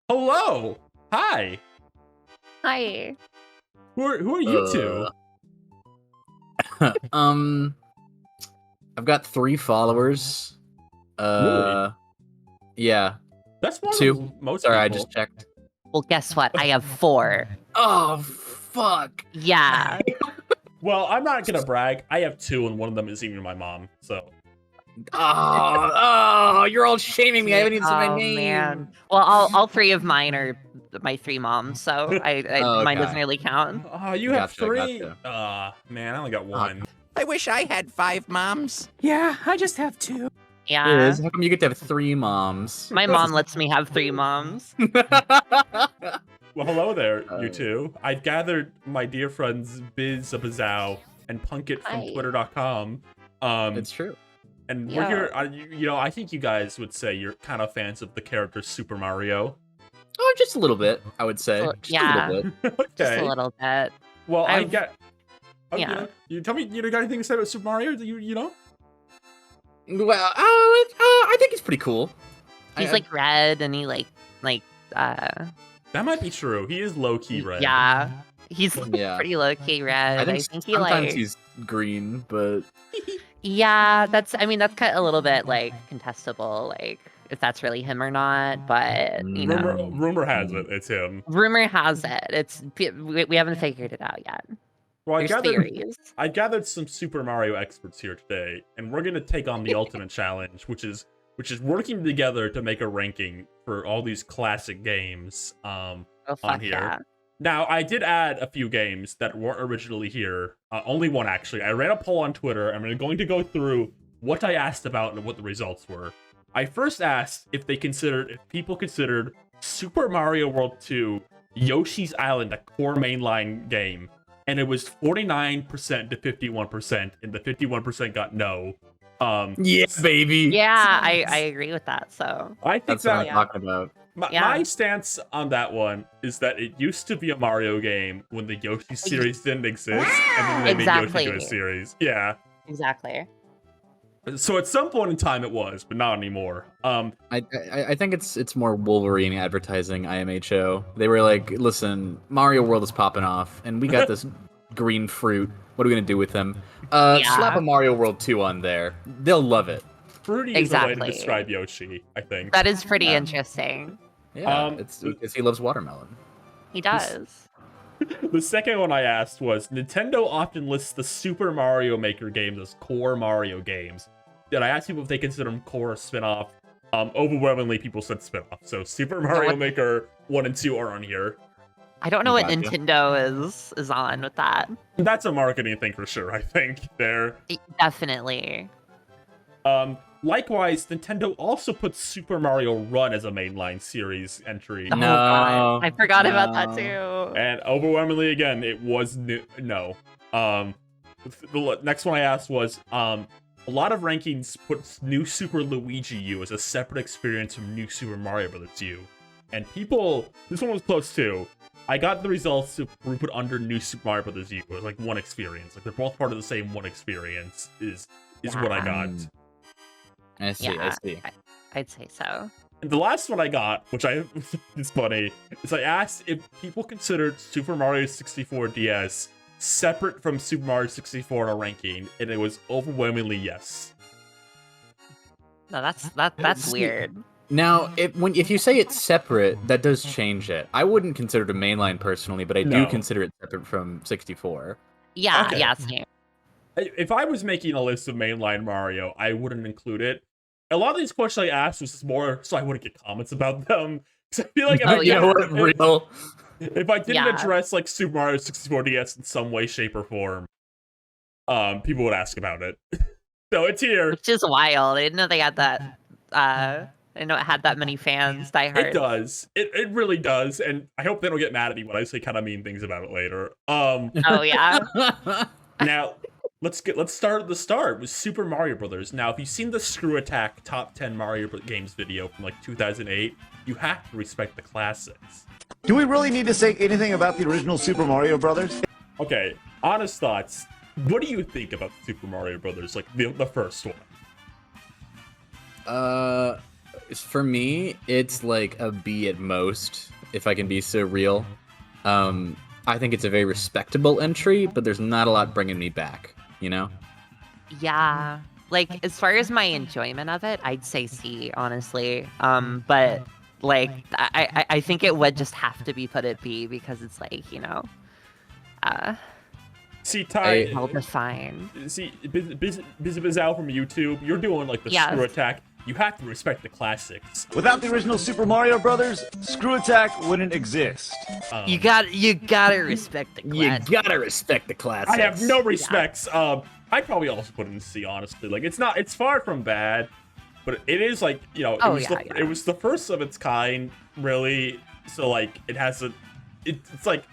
Hello. Hi. Hi. Who are you two? I've got 3 followers. Really? Yeah. That's more 2. than most Sorry, people. I just checked. Well, guess what? I have 4. Oh, fuck. Yeah. Well, I'm not gonna brag. I have 2, and one of them is even my mom. So. Oh, you're all shaming me. I haven't even said my name. Man. Well, all 3 of mine are my 3 moms, so mine doesn't really count. Oh, you have Gotcha, 3? gotcha. Man, I only got 1. I wish I had 5 moms. Yeah, I just have 2. Yeah. Liz, how come you get to have 3 moms? My mom lets me have 3 moms. Well, hello there, you two. I've gathered my dear friends BIZ and PUNKITT from Hi. Twitter.com. It's true. And Yeah. we're here. You know, I think you guys would say you're kind of fans of the character Super Mario. Oh, just a little bit, I would say. Just yeah. a little bit. Okay. Just a little bit. Well, I I've- get. Oh, yeah. You tell me. You got anything to say about Super Mario? You know? Well, I think it's pretty cool. He's like red and he like That might be true. He is low key red. yeah. He's Yeah. pretty low key red. I think he sometimes like he's green, but yeah, that's kind of a little bit like contestable, like if that's really him or not. But you know, Rumor has it it's him. rumor has it we haven't figured it out yet. Well, There's theories. I gathered some Super Mario experts here today, and we're gonna take on the ultimate challenge, which is working together to make a ranking for all these classic games Oh on fuck here. yeah. Now, I did add a few games that weren't originally here. Only one, actually. I ran a poll on Twitter, and I'm going to go through what I asked about and what the results were. I first asked if people considered Super Mario World 2 Yoshi's Island a core mainline game. And it was 49% to 51%, and the 51% got no. yes, baby. Yeah, I agree with that. So I think That's what I'm that talking about. my stance on that one is that it used to be a Mario game when the Yoshi series didn't exist, and then they made Exactly. Yoshi into a series. Yeah. exactly. So at some point in time it was, but not anymore. I think it's more Wolverine advertising IMHO. They were like, listen, Mario World is popping off, and we got this green fruit. What are we gonna do with him? Slap a Mario World 2 on there. They'll love it. Fruity is a way to Exactly. describe Yoshi, I think. That is pretty interesting. Yeah, it's because he loves watermelon. He does. The second one I asked was, Nintendo often lists the Super Mario Maker games as core Mario games. Did I ask people if they consider them core or spin-off? Overwhelmingly, people said spin-off. So Super Mario Maker 1 and 2 are on here. I don't know what Gotcha. Nintendo is on with that. That's a marketing thing for sure, I think. Definitely. Likewise, Nintendo also puts Super Mario Run as a mainline series entry. Oh, No, God. I forgot about that no. too. And overwhelmingly, again, it was no. The next one I asked was, a lot of rankings put New Super Luigi U as a separate experience from New Super Mario Bros. U. And people, this one was close too. I got the results to put under New Super Mario Bros. U. It was like one experience. Like they're both part of the same one experience is what I got. I see. Yeah. I see. I'd say so. And the last one I got, which is funny, is I asked if people considered Super Mario 64 DS separate from Super Mario 64 in a ranking, and it was overwhelmingly yes. No, that's weird. Now, if you say it's separate, that does change it. I wouldn't consider it a mainline personally, but I do No. consider it separate from 64. Yeah, Okay. yeah, same. If I was making a list of mainline Mario, I wouldn't include it. A lot of these questions I asked was just more so I wouldn't get comments about them. Because I feel like if, Oh, You know what? Real. if I didn't Yeah. address like Super Mario 64 DS in some way, shape, or form, people would ask about it. So it's here. Which is wild. I didn't know they had that. I didn't know it had that many fans. It does. It really does. And I hope they don't get mad at me when I say kind of mean things about it later. Oh yeah. Now let's start at the start with Super Mario Brothers. Now, if you've seen the Screw Attack Top 10 Mario Games video from like 2008, you have to respect the classics. Do we really need to say anything about the original Super Mario Brothers? Okay, honest thoughts. What do you think about Super Mario Brothers, like the first one? for me, it's like a B at most, if I can be so real. I think it's a very respectable entry, but there's not a lot bringing me back, you know? Yeah. Like, as far as my enjoyment of it, I'd say C, honestly. But like, I think it would just have to be put at B because it's like, you know, See, Ty, well defined. see, Bizal from YouTube, you're doing like the Yes. screw attack. You have to respect the classics. Without the original Super Mario Brothers, Screw Attack wouldn't exist. You gotta respect the You class. gotta respect the classics. I have no respects. I'd probably also put it in C, honestly. Like, it's far from bad, but it is like, you know, it was the first of its kind, really. So like, it has it's like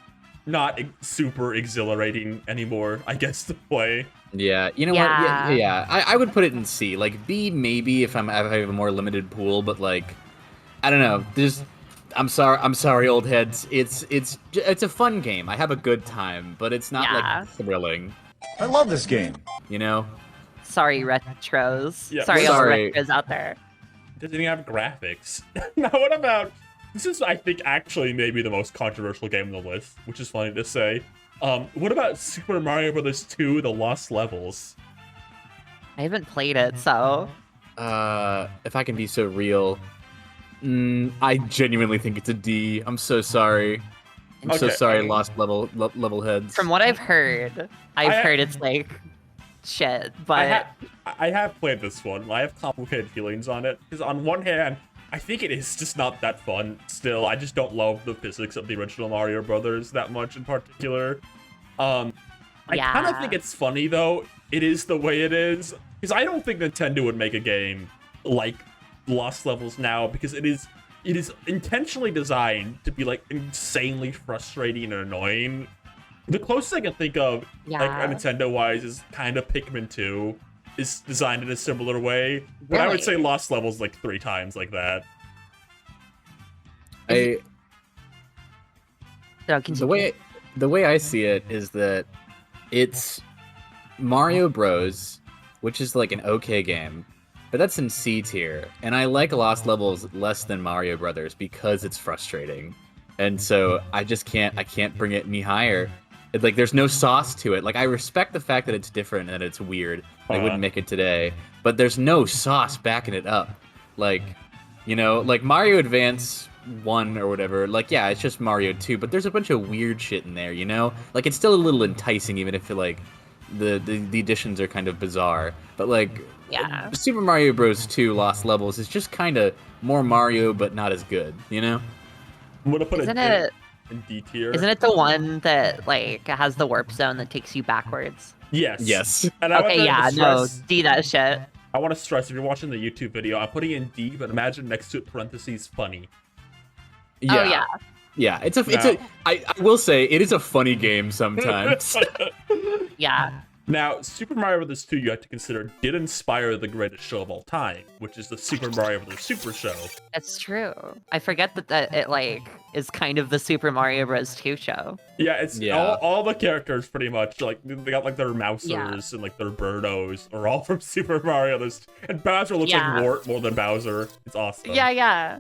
not super exhilarating anymore, I guess, to play. Yeah, you know what? Yeah. I would put it in C. Like B, maybe if I have a more limited pool, but like, I don't know. I'm sorry, old heads. It's a fun game. I have a good time, but it's not like thrilling. I love this game. You know? Sorry, retros. Yeah, Sorry, all the sorry. retros out there. Doesn't even have graphics. Now, what about... This is, I think, actually maybe the most controversial game on the list, which is funny to say. What about Super Mario Bros. 2, The Lost Levels? I haven't played it, so... If I can be so real, I genuinely think it's a D. I'm so sorry. I'm so sorry, Lost level heads. From what I've heard, it's like shit, but I have played this one. I have complicated feelings on it, because on one hand, I think it is just not that fun still. I just don't love the physics of the original Mario Brothers that much in particular. I kind of think it's funny, though. It is the way it is, because I don't think Nintendo would make a game like Lost Levels now, because it is intentionally designed to be like insanely frustrating and annoying. The closest I can think of, like Nintendo-wise, is kind of Pikmin 2. Is designed in a similar way, but I would say Lost Levels like 3 times like that. The way I see it is that it's Mario Bros, which is like an okay game, but that's in C tier, and I like Lost Levels less than Mario Brothers because it's frustrating, and so I can't bring it any higher. Like, there's no sauce to it. Like, I respect the fact that it's different and that it's weird. I wouldn't make it today, but there's no sauce backing it up. Like, you know, like Mario Advance 1 or whatever, like, yeah, it's just Mario 2, but there's a bunch of weird shit in there, you know? Like, it's still a little enticing, even if, like, the additions are kind of bizarre. But, like, Super Mario Bros. 2 Lost Levels is just kind of more Mario, but not as good, you know? I'm gonna put it in D tier. Isn't it the one that like has the warp zone that takes you backwards? Yes. And D that shit. I want to stress, if you're watching the YouTube video, I'm putting in D, but imagine next to it parentheses funny. Yeah. Yeah, I will say it is a funny game sometimes. Yeah. Now, Super Mario Bros. 2, you have to consider, did inspire the greatest show of all time, which is the Super Mario Bros. Super Show. That's true. I forget that it like is kind of the Super Mario Bros. 2 show. Yeah, it's all the characters pretty much, like, they got like their Mousers and like their Birdos are all from Super Mario Bros. And Bowser looks like Wart more than Bowser. It's awesome. Yeah.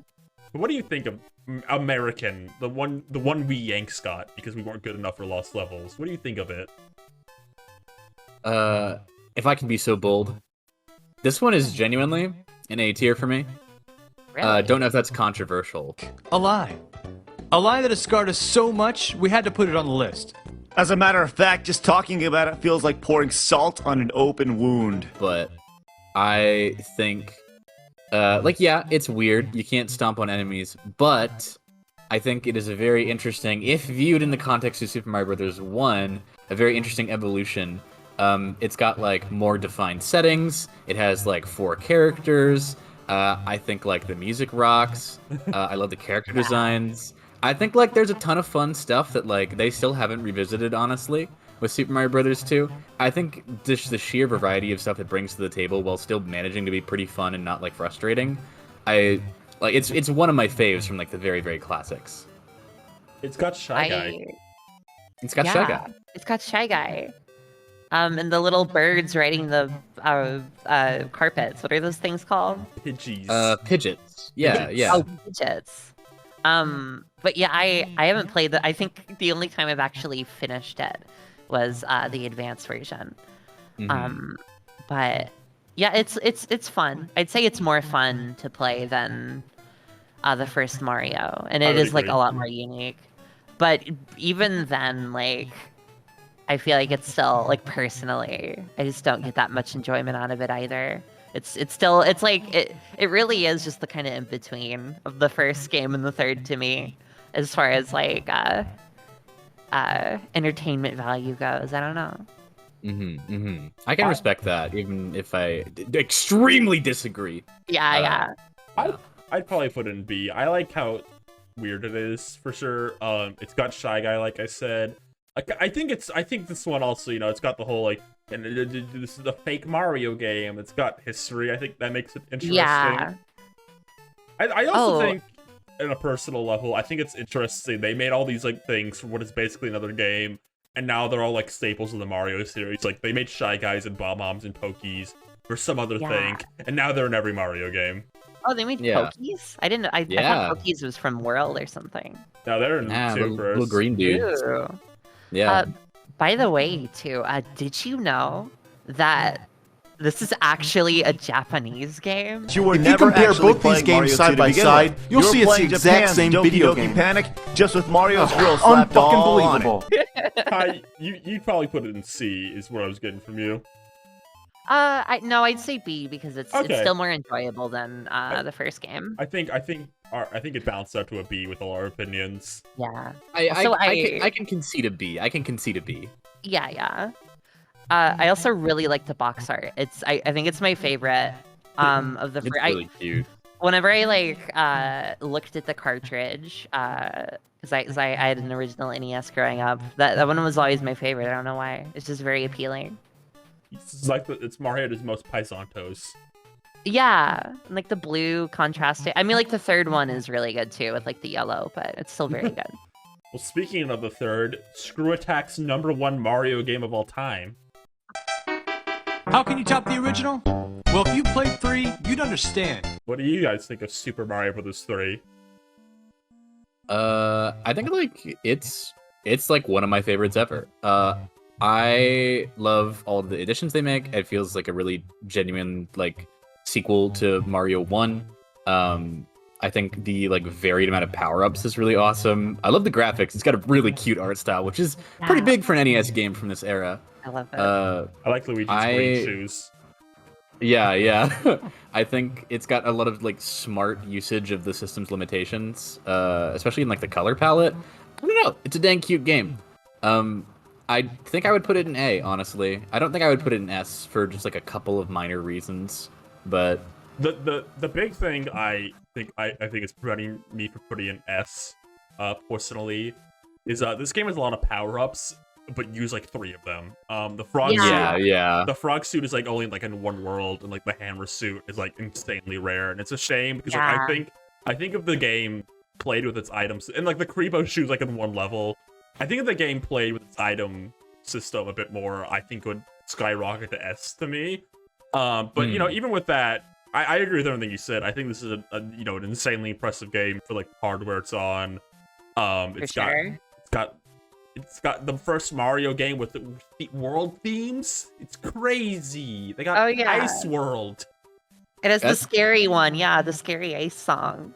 But what do you think of American, the one we Yanks got because we weren't good enough for Lost Levels? What do you think of it? If I can be so bold, this one is genuinely an A tier for me. Really? Don't know if that's controversial. A lie. A lie that has scarred us so much, we had to put it on the list. As a matter of fact, just talking about it feels like pouring salt on an open wound. But I think, it's weird. You can't stomp on enemies, but I think it is a very interesting, if viewed in the context of Super Mario Bros. 1, a very interesting evolution. It's got like more defined settings. It has like 4 characters. I think like the music rocks. I love the character designs. I think like there's a ton of fun stuff that like they still haven't revisited, honestly, with Super Mario Bros. 2. I think just the sheer variety of stuff it brings to the table while still managing to be pretty fun and not like frustrating. It's one of my faves from like the very, very classics. It's got Shy Guy. It's got Shy Guy. It's got Shy Guy. And the little birds riding the carpets. What are those things called? Pidgeys. Pidgeots. Yeah, Pidgeots. yeah. Oh, Pidgeots. But yeah, I haven't played that. I think the only time I've actually finished it was the advanced version. Mhm. But yeah, it's fun. I'd say it's more fun to play than the first Mario, and I it would is like agree. a lot more unique. But even then, like, I feel like it's still, like, personally, I just don't get that much enjoyment out of it either. It's still, it's like it really is just the kind of in between of the first game and the third to me, as far as like entertainment value goes. I don't know. I can respect that, even if I extremely disagree. Yeah, yeah. I'd probably put it in B. I like how weird it is for sure. It's got Shy Guy, like I said. Like, I think this one also, you know, it's got the whole like, and this is a fake Mario game. It's got history. I think that makes it interesting. Yeah. I also think, on a personal level, I think it's interesting. They made all these like things for what is basically another game, and now they're all like staples of the Mario series. Like they made Shy Guys and Bob-Ombs and Pokies for some other thing, and now they're in every Mario game. Oh, they made Yeah. Pokies? I didn't. I Yeah. thought Pokies was from World or something. Now they're in two little green dudes. Ooh. Yeah. By the way, too, did you know that this is actually a Japanese game? You were If you never compare actually both these playing games Mario 2 side to by begin side, with. you'll You were see it's the playing exact Japan's same Doki video Doki game. Panic, just with Mario's grill slapped all on it. Unfucking believable. Kai, you'd probably put it in C, is what I was getting from you. No, I'd say B because it's Okay. still more enjoyable than the first game. I think it bounced out to a B with all our opinions. Yeah. I can concede a B. I can concede a B. Yeah, yeah. I also really like the box art. I think it's my favorite of the It's first. really cute. Whenever I like looked at the cartridge, because I had an original NES growing up, that one was always my favorite. I don't know why. It's just very appealing. It's like it's Mario at his most paisantos. Yeah, and, like the blue contrasted. I mean, like the third one is really good too with like the yellow, but it's still very good. Well, speaking of the third, Screw Attack's #1 Mario game of all time. How can you top the original? Well, if you played 3, you'd understand. What do you guys think of Super Mario Bros. 3? I think like it's like one of my favorites ever. I love all the additions they make. It feels like a really genuine like sequel to Mario 1. I think the like varied amount of power-ups is really awesome. I love the graphics. It's got a really cute art style, which is pretty Yeah. big for an NES game from this era. I love it. I like Luigi's green shoes. Yeah. I think it's got a lot of like smart usage of the system's limitations, especially in like the color palette. I don't know. It's a dang cute game. I think I would put it in A, honestly. I don't think I would put it in S for just like a couple of minor reasons, but The big thing I think is preventing me from putting in S, personally, is this game has a lot of power-ups, but use like 3 of them. The frog Yeah. suit, yeah. the frog suit is like only like in one world, and like the hammer suit is like insanely rare, and it's a shame because like, Yeah. I think if the game played with its items, and like the Kribo shoe is like in one level, I think if the game played with its item system a bit more, I think it would skyrocket to S to me. But you know, even with that, I agree with everything you said. I think this is an insanely impressive game for like hardware it's on. It's got the first Mario game with the world themes. It's crazy. They got Oh, yeah. Ice World. It has the That's- scary one, yeah, the scary ice song.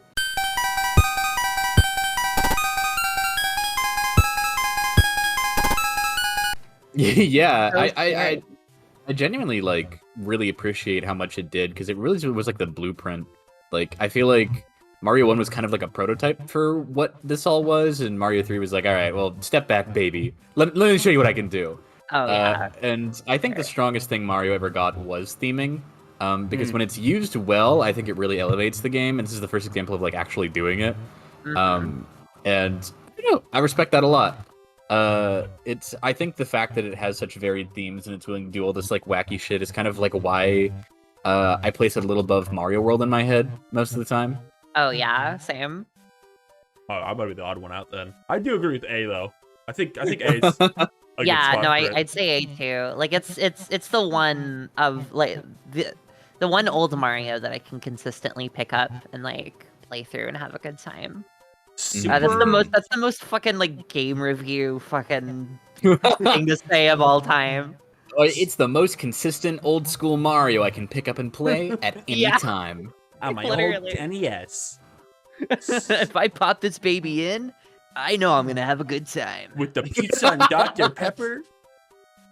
Yeah, So I genuinely like really appreciate how much it did because it really was like the blueprint. Like I feel like Mario 1 was kind of like a prototype for what this all was, and Mario 3 was like, all right, well, step back, baby. Let me show you what I can do. Oh yeah. And I think the strongest thing Mario ever got was theming. Because when it's used well, I think it really elevates the game, and this is the first example of like actually doing it. And you know, I respect that a lot. I think the fact that it has such varied themes and it's willing to do all this like wacky shit is kind of like why I place it a little above Mario World in my head most of the time. Oh yeah, same. Oh, I might be the odd one out then. I do agree with A though. I think A's good Yeah, spot no, for it. I'd say A too. Like it's the one of like the one old Mario that I can consistently pick up and like play through and have a good time. Super. That's the most fucking like game review fucking thing to say of all time. It's the most consistent old school Mario I can pick up and play at any Yeah. time. On my Literally. old NES. If I pop this baby in, I know I'm gonna have a good time With the pizza and Dr. Pepper.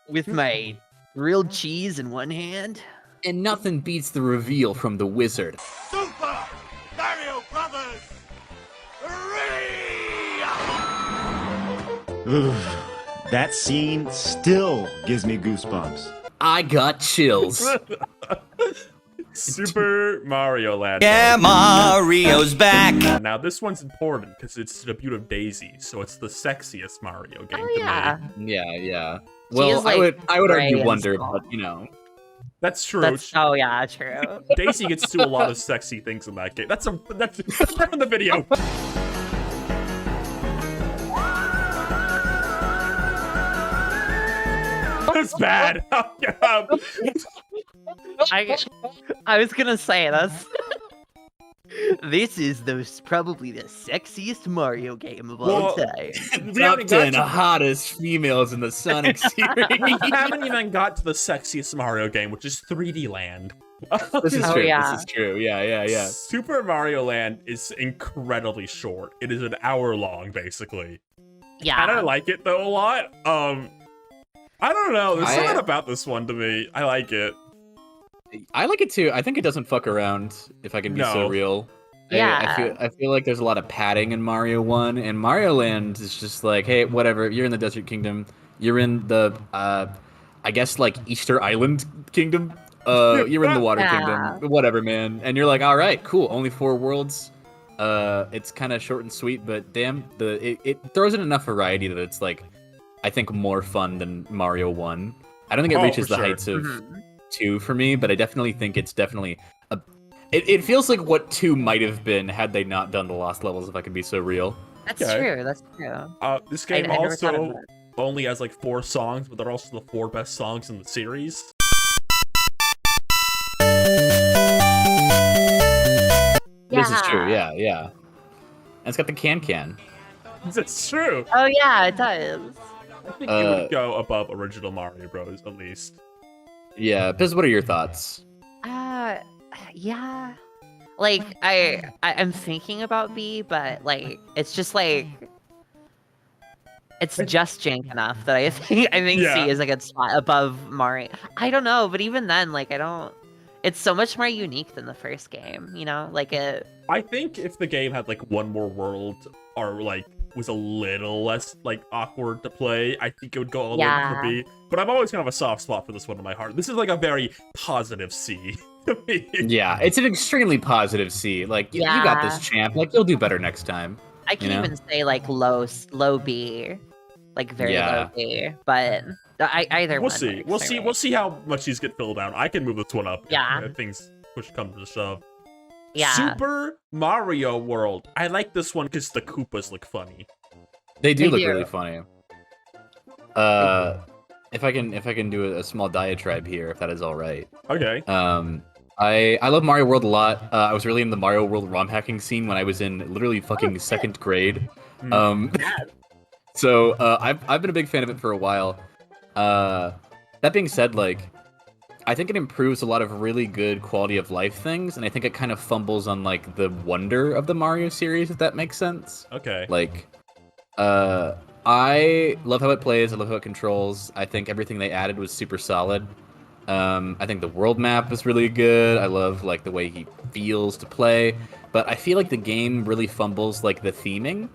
with my grilled cheese in one hand. And nothing beats the reveal from the wizard. Super Mario Brothers 3! That scene still gives me goosebumps. I got chills. Super Mario Land. Yeah, Mario's back. Now this one's important because it's the debut of Daisy, so it's the sexiest Mario game Oh to yeah. me. Yeah. She Well, is, like, I would gray argue and Wonder, small. but you know. That's true. Oh yeah, true. Daisy gets to do a lot of sexy things in that game. That's from the video. That's bad. I was gonna say this. This is probably the sexiest Mario game of all Well, time. We Top haven't got 10 to- hottest females in the Sonic series. we haven't even got to the sexiest Mario game, which is 3D Land. This is Oh, true. yeah. This is true. Yeah. Super Mario Land is incredibly short. It is an hour long, basically. Yeah. And I like it though a lot. I don't know. There's I- something about this one to me. I like it. I like it too. I think it doesn't fuck around, if I can be so No. real. Yeah. I feel like there's a lot of padding in Mario 1, and Mario Land is just like, hey, whatever, you're in the Desert Kingdom. You're in the, I guess, like, Easter Island Kingdom. You're in the Water Yeah. Kingdom. Whatever, man. And you're like, all right, cool, only 4 worlds. It's kind of short and sweet, but damn, it throws in enough variety that it's, like, I think more fun than Mario 1. I don't think it Oh, reaches for the sure. heights of Mhm. 2 for me, but I definitely think it's definitely a... It feels like what 2 might have been had they not done the Lost Levels, if I can be so real. That's Okay. true. That's true. This game I never thought of also only has like 4 songs, but they're also the 4 best songs in the series. This is true, yeah. And it's got the can. That's true. Oh yeah, it does. I think you would go above original Mario Bros. At least. Yeah, Biz, what are your thoughts? Yeah. Like I'm thinking about B, but like it's just like it's just jank enough that I think Yeah. C is a good spot above Mario. I don't know, but even then, like I don't. It's so much more unique than the first game, you know? Like it. I think if the game had like one more world or like was a little less like awkward to play, I think it would go all the way Yeah. to B. But I'm always gonna have a soft spot for this one in my heart. This is like a very positive C to me. Yeah, it's an extremely positive C. Like, you got this, champ. Like, you'll do better next time. I can You know? even say like low B, like very Yeah. low B, but either We'll one. see. works, We'll I see. think. We'll see how much these get filled out. I can move this one up. Yeah. If things push come to shove. Yeah. Super Mario World. I like this one because the Koopas look funny. They do They look do. really funny. If I can do a small diatribe here, if that is all right. Okay. I love Mario World a lot. I was really in the Mario World ROM hacking scene when I was in literally fucking second grade. So I've been a big fan of it for a while. That being said, like, I think it improves a lot of really good quality of life things, and I think it kind of fumbles on like the wonder of the Mario series, if that makes sense. Okay. Like, I love how it plays. I love how it controls. I think everything they added was super solid. I think the world map is really good. I love like the way he feels to play, but I feel like the game really fumbles like the theming.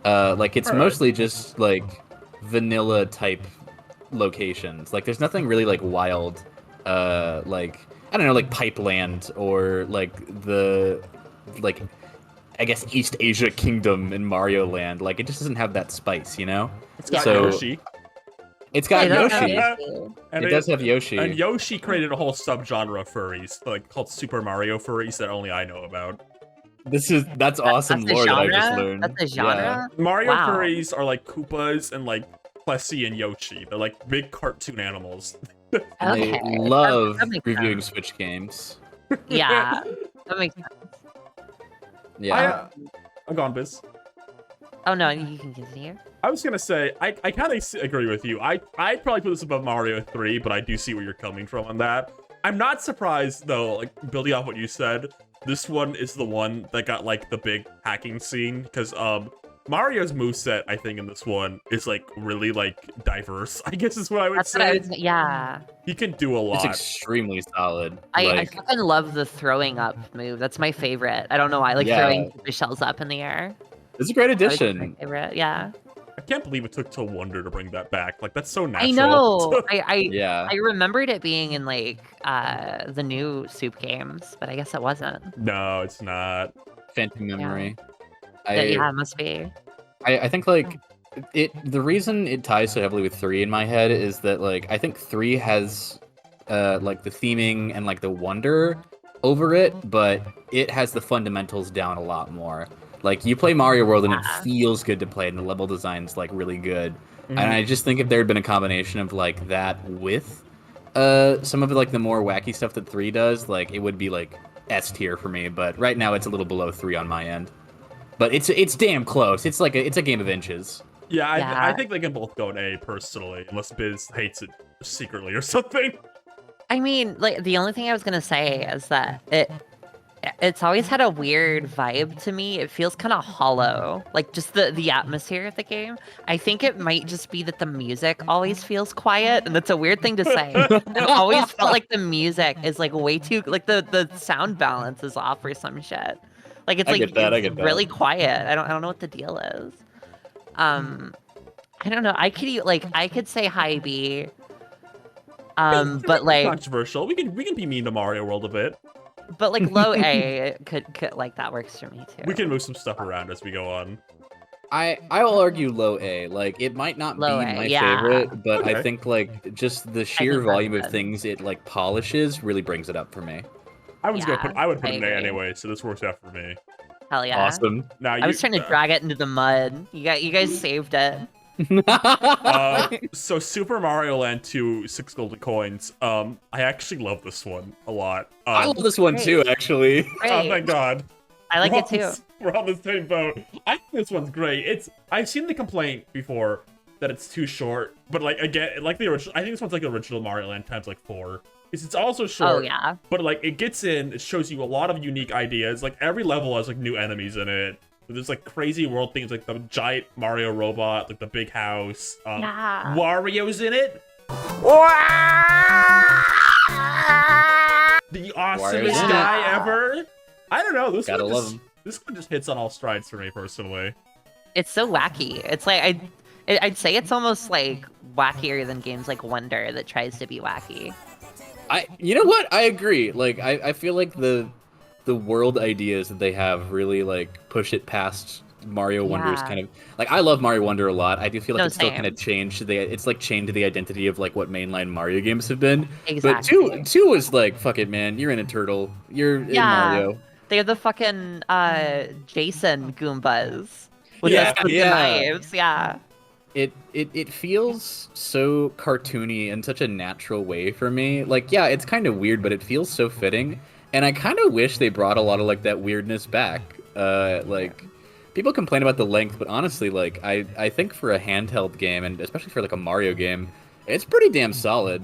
Like it's Alright. mostly just like vanilla type locations. Like there's nothing really like wild. Like I don't know, like Pipeland or like the like I guess East Asia Kingdom in Mario Land. Like it just doesn't have that spice, you know? It's got So- Yoshi. It's got It does have Yoshi. Yoshi. And It does have Yoshi. And Yoshi created a whole subgenre of furries, like called Super Mario furries that only I know about. That's awesome That's a lore that I genre? just learned. That's a genre. Mario Wow. furries are like Koopas and like Plessy and Yoshi. They're like big cartoon animals. And Okay, they love that makes reviewing sense. Switch games. Yeah, that makes sense. Yeah. I'm gone, Biz. Oh no, you can continue. I was gonna say, I kind of agree with you. I'd probably put this above Mario 3, but I do see where you're coming from on that. I'm not surprised, though, like, building off what you said, this one is the one that got, like, the big hacking scene, because, Mario's moveset, I think, in this one is, like, really, like, diverse, I guess is what I would That's say. what I was. Yeah. He can do a It's lot. extremely solid. I Like, fucking love the throwing up move. That's my favorite. I don't know why. I like Yeah. throwing the shells up in the air. it's a great That was my addition. favorite. Yeah. I can't believe it took till Wonder to bring that back. Like, that's so natural. I know. Yeah. I remembered it being in like the new Soup games, but I guess it wasn't. No, it's not. Phantom Memory. Yeah, it must be. I think like the reason it ties so heavily with 3 in my head is that like I think 3 has like the theming and like the wonder over it, but it has the fundamentals down a lot more. Like you play Mario World and it feels good to play, and the level design's like really good. And I just think if there had been a combination of like that with some of like the more wacky stuff that 3 does, like it would be like S tier for me. But right now it's a little below 3 on my end. But it's damn close. It's like it's a game of inches. Yeah, Yeah. I think they can both go an A personally, unless Biz hates it secretly or something. I mean, like the only thing I was gonna say is that it's always had a weird vibe to me. It feels kind of hollow, like just the atmosphere of the game. I think it might just be that the music always feels quiet, and that's a weird thing to say. It always felt like the music is like way too like the sound balance is off or some shit. Like it's I like get that, I it's get that. really quiet. I don't know what the deal is. I don't know. I could say high B. But like Controversial. We can be mean to Mario World a bit. but like low A could like that works for me too. We can move some stuff around as we go on. I will argue low A. Like it might not Low be A, my yeah. favorite, but Okay. I think like just the sheer think volume that's of good. things it like polishes really brings it up for me. I would Yeah, put I it in A agree. anyway, so this works out for me. Hell yeah. Awesome. Now I was trying to drag it into the mud. You guys saved it. So Super Mario Land 2, 6 golden coins. I actually love this one a lot. I love this one too, actually. Oh Great. my god. I like We're it on too. this- We're on the same boat. I think this one's great. I've seen the complaint before that it's too short, but like again, like the original, I think this one's like the original Mario Land times like 4. It's also short. Oh yeah. But like it gets in, it shows you a lot of unique ideas. Like every level has like new enemies in it. There's like crazy world things, like the giant Mario robot, like the big house. Yeah. Wario's in it. The awesomest Wario's in it. guy ever. I don't know. Gotta love him. This one just hits on all strides for me personally. It's so wacky. It's like I'd say it's almost like wackier than games like Wonder that tries to be wacky. You know what? I agree. Like I feel like the world ideas that they have really like push it past Mario Wonder's Yeah. kind of like I love Mario Wonder a lot. I do feel like No, it's still same. kind of changed it's like chained to the identity of like what mainline Mario games have been. Exactly. But two is like fuck it, man. You're in a turtle. You're in Mario. They're the fucking Jason Goombas with Yeah, the yeah. knives. Yeah. It feels so cartoony in such a natural way for me. Like, yeah, it's kind of weird, but it feels so fitting. And I kind of wish they brought a lot of like that weirdness back. Like, people complain about the length, but honestly, like, I think for a handheld game, and especially for like a Mario game, it's pretty damn solid.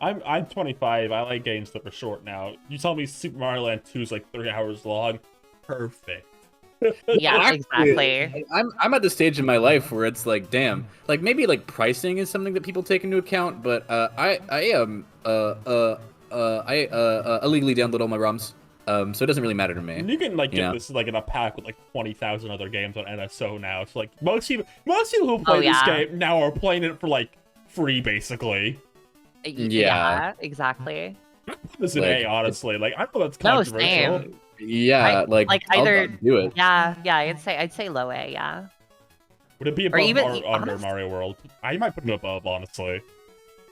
I'm 25. I like games that are short now. You tell me Super Mario Land 2 is like 3 hours long. Perfect. Yeah, Actually, exactly. I'm at the stage in my life where it's like, damn, like maybe like pricing is something that people take into account, but I illegally download all my ROMs, so it doesn't really matter to me. And you can like get Yeah. this like in a pack with like 20,000 other games on NSO now. So like most people who play this yeah. game now are playing it for like free basically. Yeah. Exactly. This is an Like, A, honestly. Like I know that's No, controversial. same. Yeah, like I'll either do it. Yeah, I'd say low A, yeah. Would it be above even- or under honest- Mario World? I might put it above, honestly.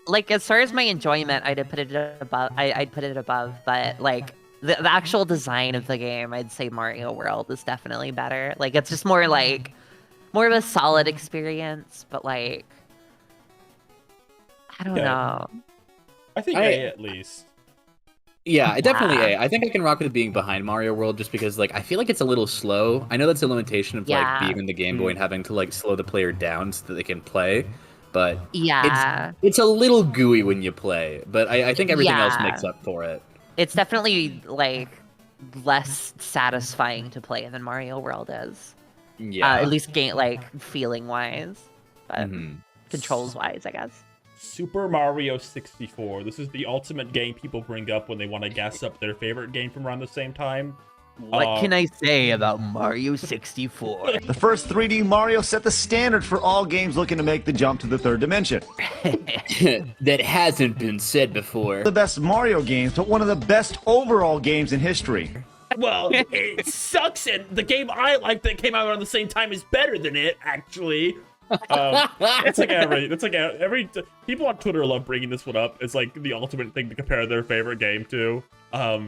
Like as far as my enjoyment, I'd put it above. I'd put it above, but like the actual design of the game, I'd say Mario World is definitely better. Like it's just more of a solid experience, but like I don't Yeah. know. I think A at least. Yeah, definitely Yeah. A. I think I can rock with it being behind Mario World just because, like, I feel like it's a little slow. I know that's a limitation of, like, Yeah. being in the Game Boy and having to, like, slow the player down so that they can play, but Yeah. it's a little gooey when you play, but I think everything else Yeah. makes up for it. It's definitely, like, less satisfying to play than Mario World is. Yeah. At least feeling-wise. But Mhm. controls-wise, I guess. Super Mario 64. This is the ultimate game people bring up when they want to gas up their favorite game from around the same time. What can I say about Mario 64? The first 3D Mario set the standard for all games looking to make the jump to the third dimension. That hasn't been said before. The best Mario games, but one of the best overall games in history. Well, it sucks, and the game I like that came out around the same time is better than it, actually. It's like every people on Twitter love bringing this one up. It's like the ultimate thing to compare their favorite game to.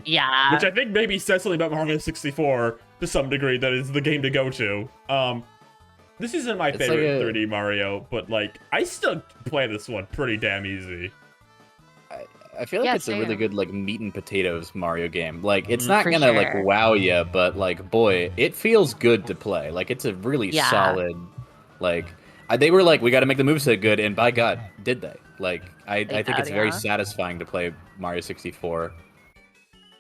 Yeah. Which I think maybe says something about Mario 64 to some degree. That is the game to go to. This isn't my favorite 3D Mario, but like I still play this one pretty damn easy. I feel like Yeah, it's a really same. good, like, meat and potatoes Mario game. Like, it's not For gonna, like, sure. wow you, but, like, boy, it feels good to play. Like, it's a really Yeah. solid, like, they were like, we gotta make the moveset good, and by God, did they. Like, I think did, it's very yeah. satisfying to play Mario 64.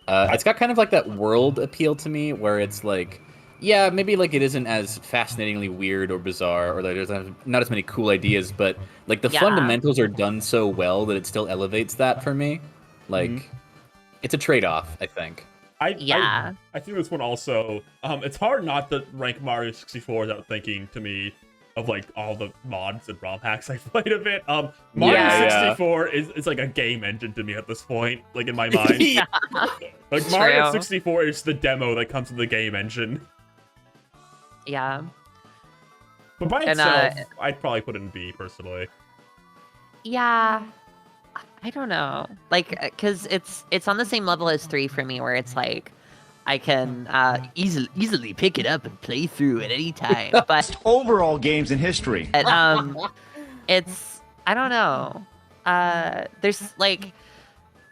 It's got kind of, like, that world appeal to me, where it's, like, yeah, maybe, like, it isn't as fascinatingly weird or bizarre, or like, there's not as many cool ideas, but, like, the Yeah. fundamentals are done so well that it still elevates that for me. Like, it's a trade-off, I think. Yeah. I think this one also. It's hard not to rank Mario 64 without thinking to me of like all the mods and ROM hacks I played of it. Mario Yeah. 64 is like a game engine to me at this point, like in my mind. Yeah. Like Mario True. 64 is the demo that comes with the game engine. Yeah. But by And, itself, I'd probably put it in B personally. Yeah. I don't know. Like, because it's on the same level as 3 for me, where it's like, I can easily pick it up and play through at any time. But Overall games in history. it's I don't know. There's like,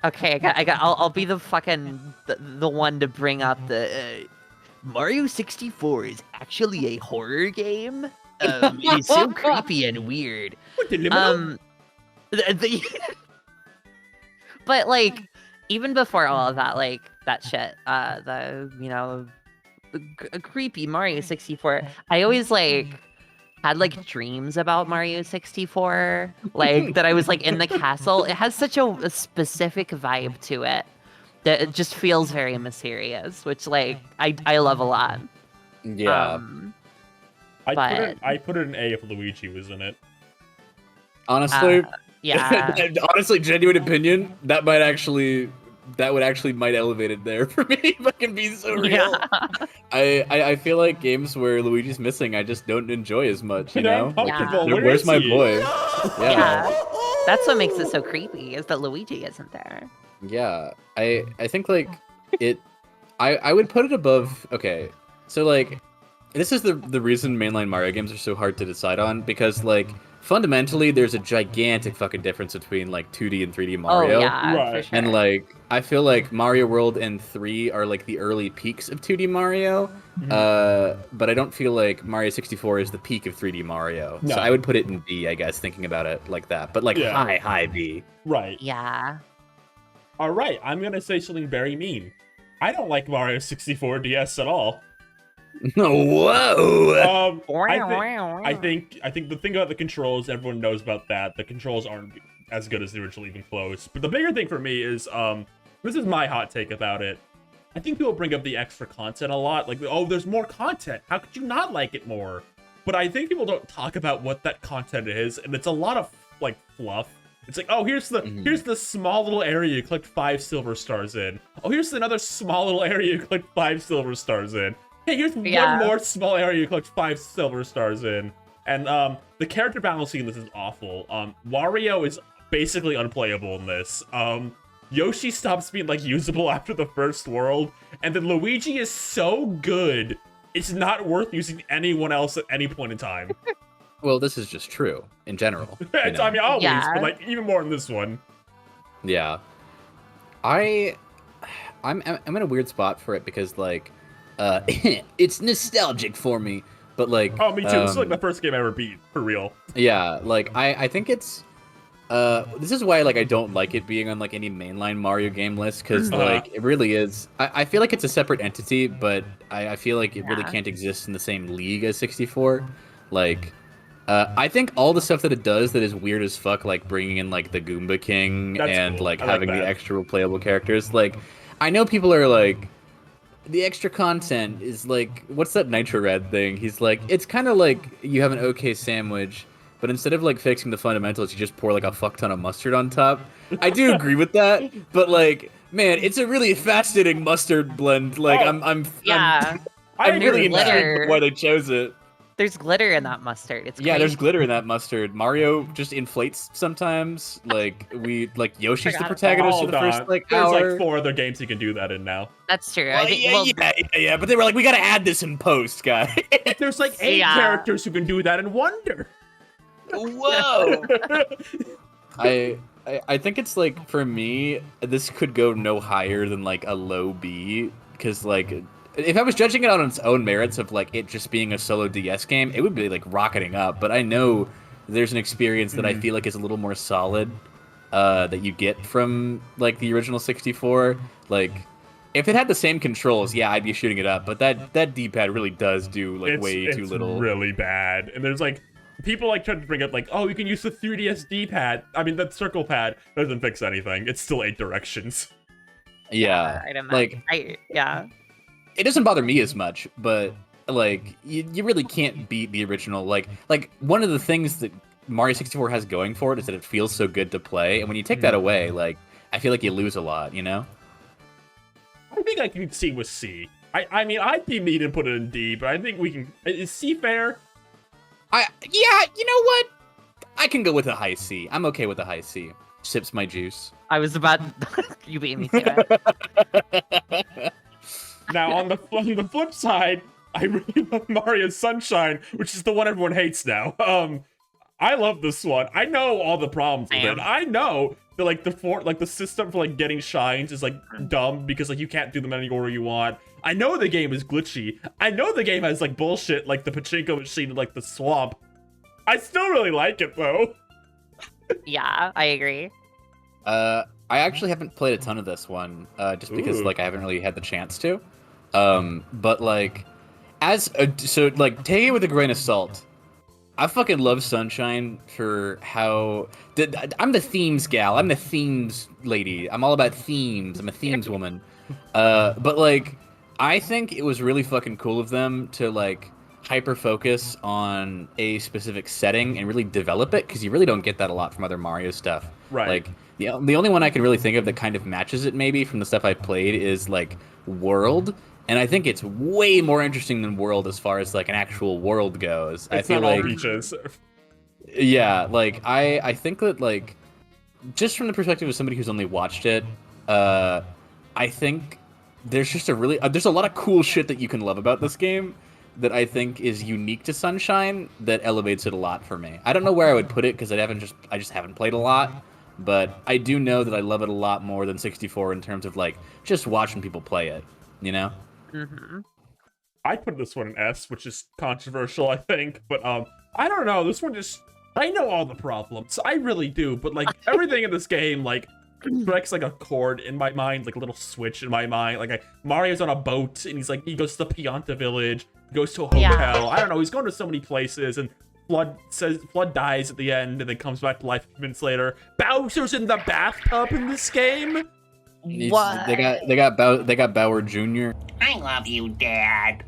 okay, I'll be the fucking the one to bring up the Mario 64 is actually a horror game. It is so creepy and weird. But like, even before all of that, like that shit, the creepy Mario 64. I always like had like dreams about Mario 64, like that I was like in the castle. It has such a specific vibe to it that it just feels very mysterious, which like I love a lot. Yeah. I put it in A if Luigi was in it. Honestly, Yeah. honestly, genuine opinion, that would actually might elevate it there for me, if I can be so real. Yeah. I feel like games where Luigi's missing, I just don't enjoy as much, you know? Like, Uncomfortable. Yeah. Where where's is my he? boy? Yeah. That's what makes it so creepy, is that Luigi isn't there. Yeah, I think like it. I would put it above. Okay, so like, this is the reason mainline Mario games are so hard to decide on, because like fundamentally there's a gigantic fucking difference between like 2D and 3D Mario. Oh yeah, Right. for sure. And like, I feel like Mario World and 3 are like the early peaks of 2D Mario, but I don't feel like Mario 64 is the peak of 3D Mario. No. So I would put it in B, I guess, thinking about it like that. But like Yeah. high B. Right. Yeah. All right. I'm gonna say something very mean. I don't like Mario 64 DS at all. Whoa! I think the thing about the controls, everyone knows about that. The controls aren't as good as the original, even close. But the bigger thing for me is, this is my hot take about it. I think people bring up the extra content a lot, like, oh, there's more content. How could you not like it more? But I think people don't talk about what that content is, and it's a lot of like fluff. It's like, oh, here's the small little area you collect 5 silver stars in. Oh, here's another small little area you collect 5 silver stars in. Hey, here's one more small area you collect 5 silver stars in. And the character balancing in this is awful. Wario is basically unplayable in this. Yoshi stops being like usable after the first world, and then Luigi is so good, it's not worth using anyone else at any point in time. Well, this is just true in general. you It's, know? I mean, always, Yeah. but like even more in this one. Yeah. I'm in a weird spot for it because like it's nostalgic for me, but like Oh, me too. This is like the first game I ever beat for real. yeah, like I think it's this is why like I don't like it being on like any mainline Mario game list because like it really is. I feel like it's a separate entity, but I feel like it really Yeah. can't exist in the same league as 64. Like I think all the stuff that it does that is weird as fuck, like bringing in like the Goomba King That's and cool. like I like having the that. extra playable characters. Like I know people are like the extra content is like what's that Nitro Red thing? He's like it's kind of like you have an okay sandwich. But instead of like fixing the fundamentals, you just pour like a fuck ton of mustard on top. I do agree with that, but like, man, it's a really fascinating mustard blend. Like, Oh, Yeah. I'm really agree with that. intrigued Glitter. with why they chose it. There's glitter in that mustard. It's Yeah, there's crazy. glitter in that mustard. Mario just inflates sometimes. Like Yoshi's the Forgot about protagonist for Hold the on. first like There's hour. like 4 other games you can do that in now. That's true. Well, I think. yeah, Well, yeah. But they were like, we gotta add this in post, guy. There's like 8 Yeah. characters who can do that in Wonder. Whoa. I think it's like for me, this could go no higher than like a low B because like if I was judging it on its own merits of like it just being a solo DS game, it would be like rocketing up. But I know there's an experience that I feel like is a little more solid that you get from like the original 64. Like if it had the same controls, yeah, I'd be shooting it up. But that D-pad really does do like way too little. It's really bad. And there's like people like trying to bring up like, oh, you can use the 3DS D-pad. I mean, that circle pad doesn't fix anything. It's still 8 directions. Yeah, I'd like imagine. Yeah. it doesn't bother me as much, but like you really can't beat the original. Like one of the things that Mario 64 has going for it is that it feels so good to play, and when you take that away, like I feel like you lose a lot, you know? I think I can see with C. I mean, I'd be mean and put it in D, but I think we can. Is C fair? Yeah, you know what? I can go with a high C. I'm okay with a high C. Sips my juice. I was about. You beat me to it. Now, on the flip side, I really love Mario Sunshine, which is the one everyone hates now. I love this one. I know all the problems with it. Damn. I know that like the system for like getting shines is like dumb because like you can't do them in any order you want. I know the game is glitchy. I know the game has like bullshit like the pachinko machine and like the swamp. I still really like it though. Yeah, I agree. I actually haven't played a ton of this one, just because Ooh. like I haven't really had the chance to. But like, so like take it with a grain of salt. I fucking love Sunshine for how I'm the themes gal. I'm the themes lady. I'm all about themes. I'm a themes woman. But like, I think it was really fucking cool of them to like hyper focus on a specific setting and really develop it because you really don't get that a lot from other Mario stuff. Right. Like the only one I can really think of that kind of matches it maybe from the stuff I've played is like World. And I think it's way more interesting than World as far as like an actual world goes. It's I feel not all like beaches. yeah, like I think that like just from the perspective of somebody who's only watched it, I think there's just there's a lot of cool shit that you can love about this game that I think is unique to Sunshine that elevates it a lot for me. I don't know where I would put it because I just haven't played a lot, but I do know that I love it a lot more than 64 in terms of like just watching people play it, you know? Mm-hmm. I put this one in S, which is controversial, I think, but I don't know. This one just I know all the problems. I really do, but like everything in this game like strikes like a chord in my mind, like a little switch in my mind. Like Mario's on a boat and he goes to the Pianta village, goes to a hotel. Yeah. I don't know. He's going to so many places and Flood dies at the end and then comes back to life a few minutes later. Bowser's in the bathtub in this game. What? They got Bauer Jr. I love you, Dad.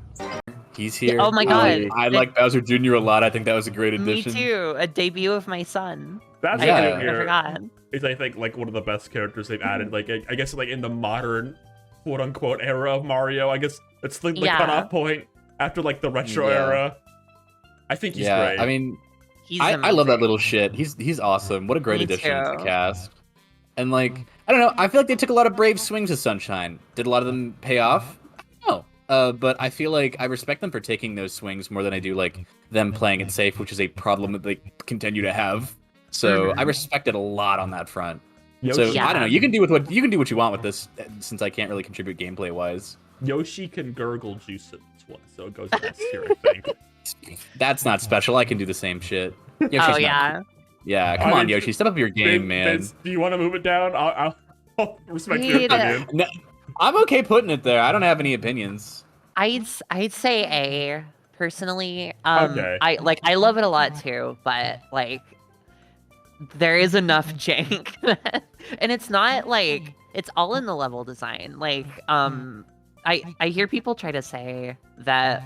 He's here. Oh my God. I like Bowser Jr. a lot. I think that was a great Me addition. too. A debut of my son. That's Yeah. what I I hear. forgot. Is I think like one of the best characters they've added. Like I guess like in the modern quote unquote era of Mario. I guess it's the Yeah. cutoff point after like the retro Yeah. era. I think he's great. I mean, He's I love that amazing. little shit. He's awesome. What a great Me addition to the too. cast. And like, I don't know. I feel like they took a lot of brave swings at Sunshine. Did a lot of them pay off? No. But I feel like I respect them for taking those swings more than I do like them playing it safe, which is a problem that they continue to have. So I respect it a lot on that front. So Yoshi, I don't know. You can do what you want with this, since I can't really contribute gameplay wise. Yoshi can gurgle juice in this one, so it goes in S tier, I think. That's not special. I can do the same shit. Yoshi's Oh not- yeah. Yeah, come on, Yoshi, step up your game, man. Biz, do you want to move it down? I'll respect your Need opinion. No, I'm okay putting it there. I don't have any opinions. I'd say A personally. Okay. I love it a lot too, but like there is enough jank, and it's not like it's all in the level design. Like I hear people try to say that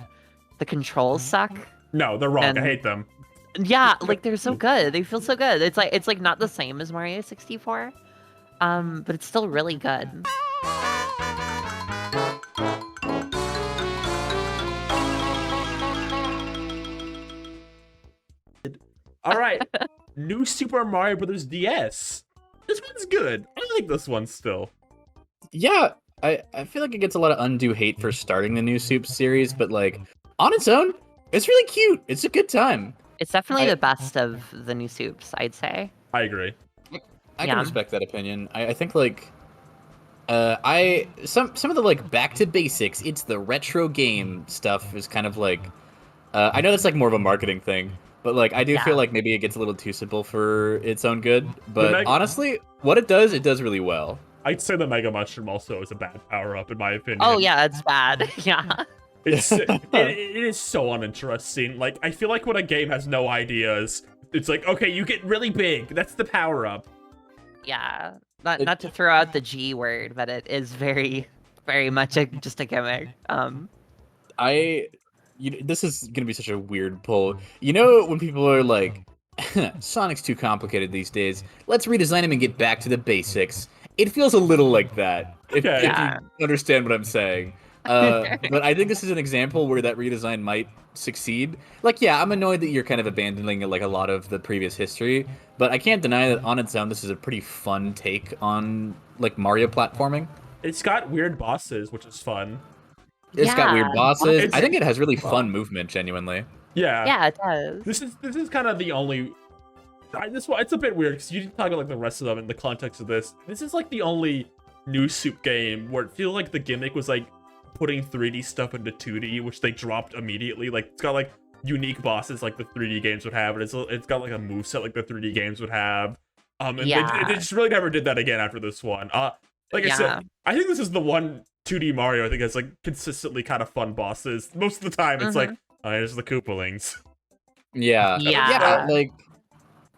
the controls suck. No, they're wrong. And- I hate them. Yeah, like they're so good. They feel so good. It's like not the same as Mario 64, but it's still really good. All right, New Super Mario Brothers DS. This one's good. I like this one still. Yeah, I feel like it gets a lot of undue hate for starting the new Soup series, but like on its own, it's really cute. It's a good time. It's definitely the best of the new soups, I'd say. I agree. I Yeah. can respect that opinion. I think like some of the like back to basics, it's the retro game stuff is kind of like I know that's like more of a marketing thing, but like I do Yeah. feel like maybe it gets a little too simple for its own good. But Meg- honestly, what it does really well. I'd say the Mega Mushroom also is a bad power-up, in my opinion. Oh yeah, it's bad. Yeah. It is so uninteresting. Like, I feel like when a game has no ideas, it's like, okay, you get really big. That's the power-up. Yeah. Not to throw out the G word, but it is very, very much just a gimmick. This is gonna be such a weird pull. You know when people are like, Sonic's too complicated these days. Let's redesign him and get back to the basics. It feels a little like that. If Okay. you understand what I'm saying. But I think this is an example where that redesign might succeed. Like, yeah, I'm annoyed that you're kind of abandoning like a lot of the previous history, but I can't deny that on its own, this is a pretty fun take on like Mario platforming. It's got weird bosses, which is fun. It's got weird Yeah. bosses. It's- I think it has really fun movement, genuinely. Yeah. Yeah, it does. This is kind of the only. This one, it's a bit weird because you didn't talk about like the rest of them in the context of this. This is like the only new Soup game where it feels like the gimmick was like putting 3D stuff into 2D, which they dropped immediately. Like it's got like unique bosses like the 3D games would have, and it's got like a moveset like the 3D games would have. And Yeah. they just really never did that again after this one. Like I Yeah. said, I think this is the one 2D Mario I think has like consistently kind of fun bosses. Most of the time, it's like, oh, here's the Koopalings. Yeah. Yeah. Like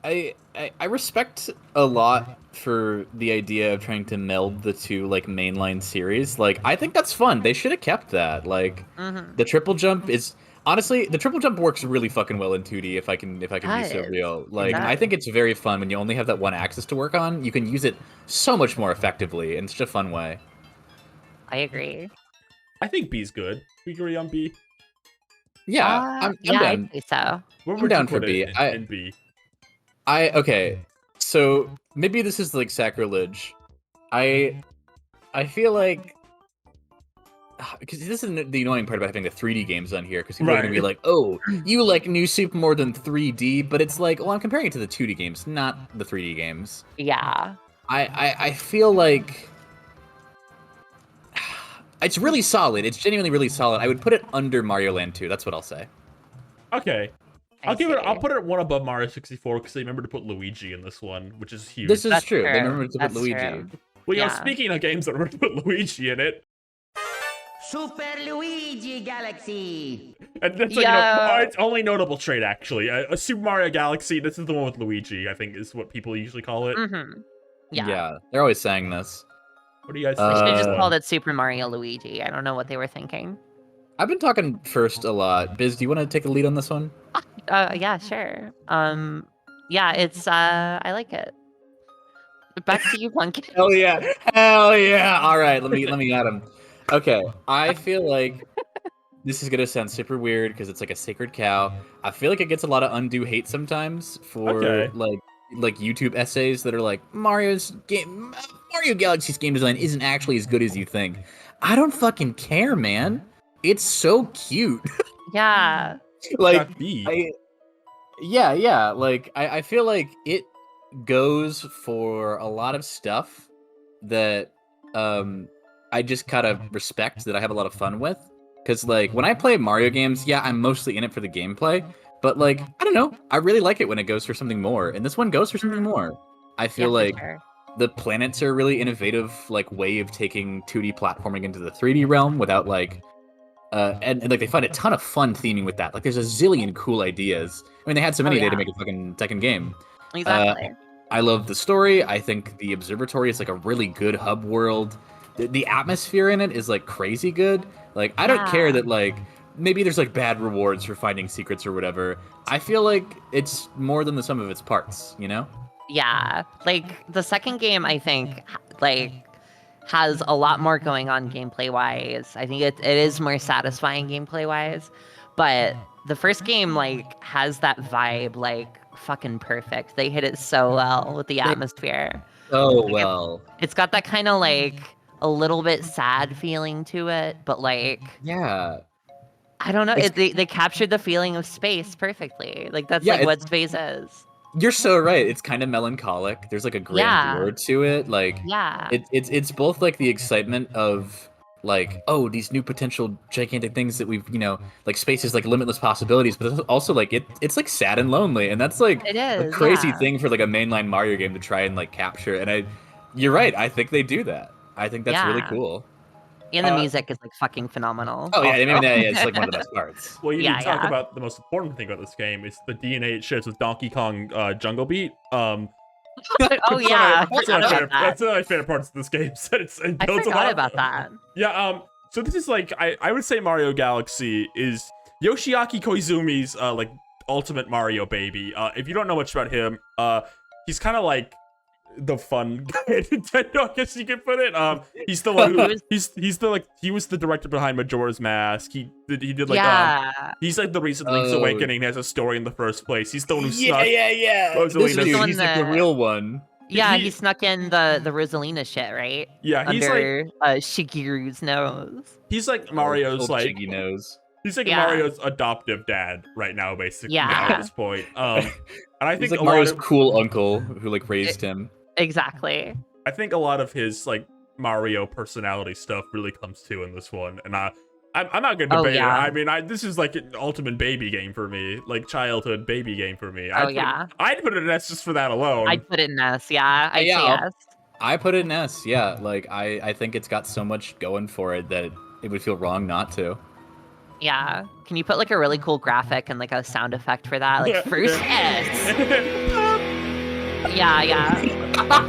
I respect a lot for the idea of trying to meld the two like mainline series. Like I think that's fun. They should have kept that. Like the triple jump is honestly the triple jump works really fucking well in 2D if I can be so does. real. Like does. I think it's very fun when you only have that one axis to work on. You can use it so much more effectively in such a fun way. I agree. I think B's good. We agree on B. Yeah, I'm down. I'd say so. Where I'm would down you for put B. it in B? Okay. So maybe this is like sacrilege. I feel like because this is the annoying part about having the 3D games on here, because people are gonna be Right. like, "Oh, you like New Soup more than 3D," but it's like, well, I'm comparing it to the 2D games, not the 3D games. Yeah. I feel like it's really solid. It's genuinely really solid. I would put it under Mario Land 2. That's what I'll say. Okay. I I'll see. put it one above Mario 64 because they remember to put Luigi in this one, which is huge. This is That's true. They true. remember to put That's Luigi. true. Well, you know, yeah. speaking of games that remember to put Luigi in it, Super Luigi Galaxy. and that's like, Yeah. it's only notable trait actually. A Super Mario Galaxy. This is the one with Luigi. I think is what people usually call it. Yeah. They're always saying this. What do you guys They think? should of have this just one? called it Super Mario Luigi. I don't know what they were thinking. I've been talking first a lot. Biz, do you want to take the lead on this one? Yeah, sure. Yeah, it's I like it. Back to you, Plunkett. Hell yeah! Hell yeah! All right, let me add him. Okay, I feel like this is gonna sound super weird because it's like a sacred cow. I feel like it gets a lot of undue hate sometimes for Okay. like YouTube essays that are like Mario Galaxy's game design isn't actually as good as you think. I don't fucking care, man. It's so cute. Yeah. Like, Got B. yeah. Like, I feel like it goes for a lot of stuff that I just kind of respect, that I have a lot of fun with. Because, like, when I play Mario games, yeah, I'm mostly in it for the gameplay. But, like, I don't know. I really like it when it goes for something more. And this one goes for something more. I feel like the planets are a really innovative, like, way of taking 2D platforming into the 3D realm without, like... and like, they find a ton of fun theming with that. Like, there's a zillion cool ideas. I mean, they had so many to make a fucking second game. Exactly. I love the story. I think the observatory is like a really good hub world. The atmosphere in it is like crazy good. Like, I don't care that like maybe there's like bad rewards for finding secrets or whatever. I feel like it's more than the sum of its parts, you know? Yeah. Like the second game, I think, like has a lot more going on gameplay wise. I think it is more satisfying gameplay wise, but the first game like has that vibe like fucking perfect. They hit it so well with the atmosphere. Oh well. It's got that kind of like a little bit sad feeling to it, but like yeah, I don't know. They captured the feeling of space perfectly. Like that's like what space is. You're so right. It's kind of melancholic. There's like a grandeur to it. Like it's both like the excitement of like, oh, these new potential gigantic things that we've, you know, like space is like limitless possibilities, but it's also like it's like sad and lonely, and that's like a crazy thing for like a mainline Mario game to try and like capture. And you're right. I think they do that. I think that's really cool. And the music is like fucking phenomenal. Oh yeah, I mean, it's like one of the best parts. Well, you didn't talk about the most important thing about this game. It's the DNA it shares with Donkey Kong Jungle Beat. Oh yeah, that's one of my favorite parts of this game. I forgot about that. Yeah. So this is like I would say Mario Galaxy is Yoshiaki Koizumi's like ultimate Mario baby. If you don't know much about him, he's kind of like the fun guy at Nintendo, I guess you could put it. He's the one who, he was the director behind Majora's Mask. He did like he's like the reason Link's Awakening has a story in the first place. He's the one who snuck Rosalina. He's like the real one. Yeah, he snuck in the Rosalina shit, right? Yeah, he's under Shigeru's nose. He's like Mario's old like Shiggy nose. He's like Mario's adoptive dad right now, basically. At this point. And I think he's like Mario's cool uncle who like raised him. Exactly. I think a lot of his like Mario personality stuff really comes to in this one, and I'm not gonna debate it. I mean, this is like an ultimate baby game for me, like childhood baby game for me. I'd put it in S just for that alone. I'd put it in S. Yeah, I'd say S. I put it in S. Yeah, like I think it's got so much going for it that it would feel wrong not to. Yeah. Can you put like a really cool graphic and like a sound effect for that? Like first S. Yeah.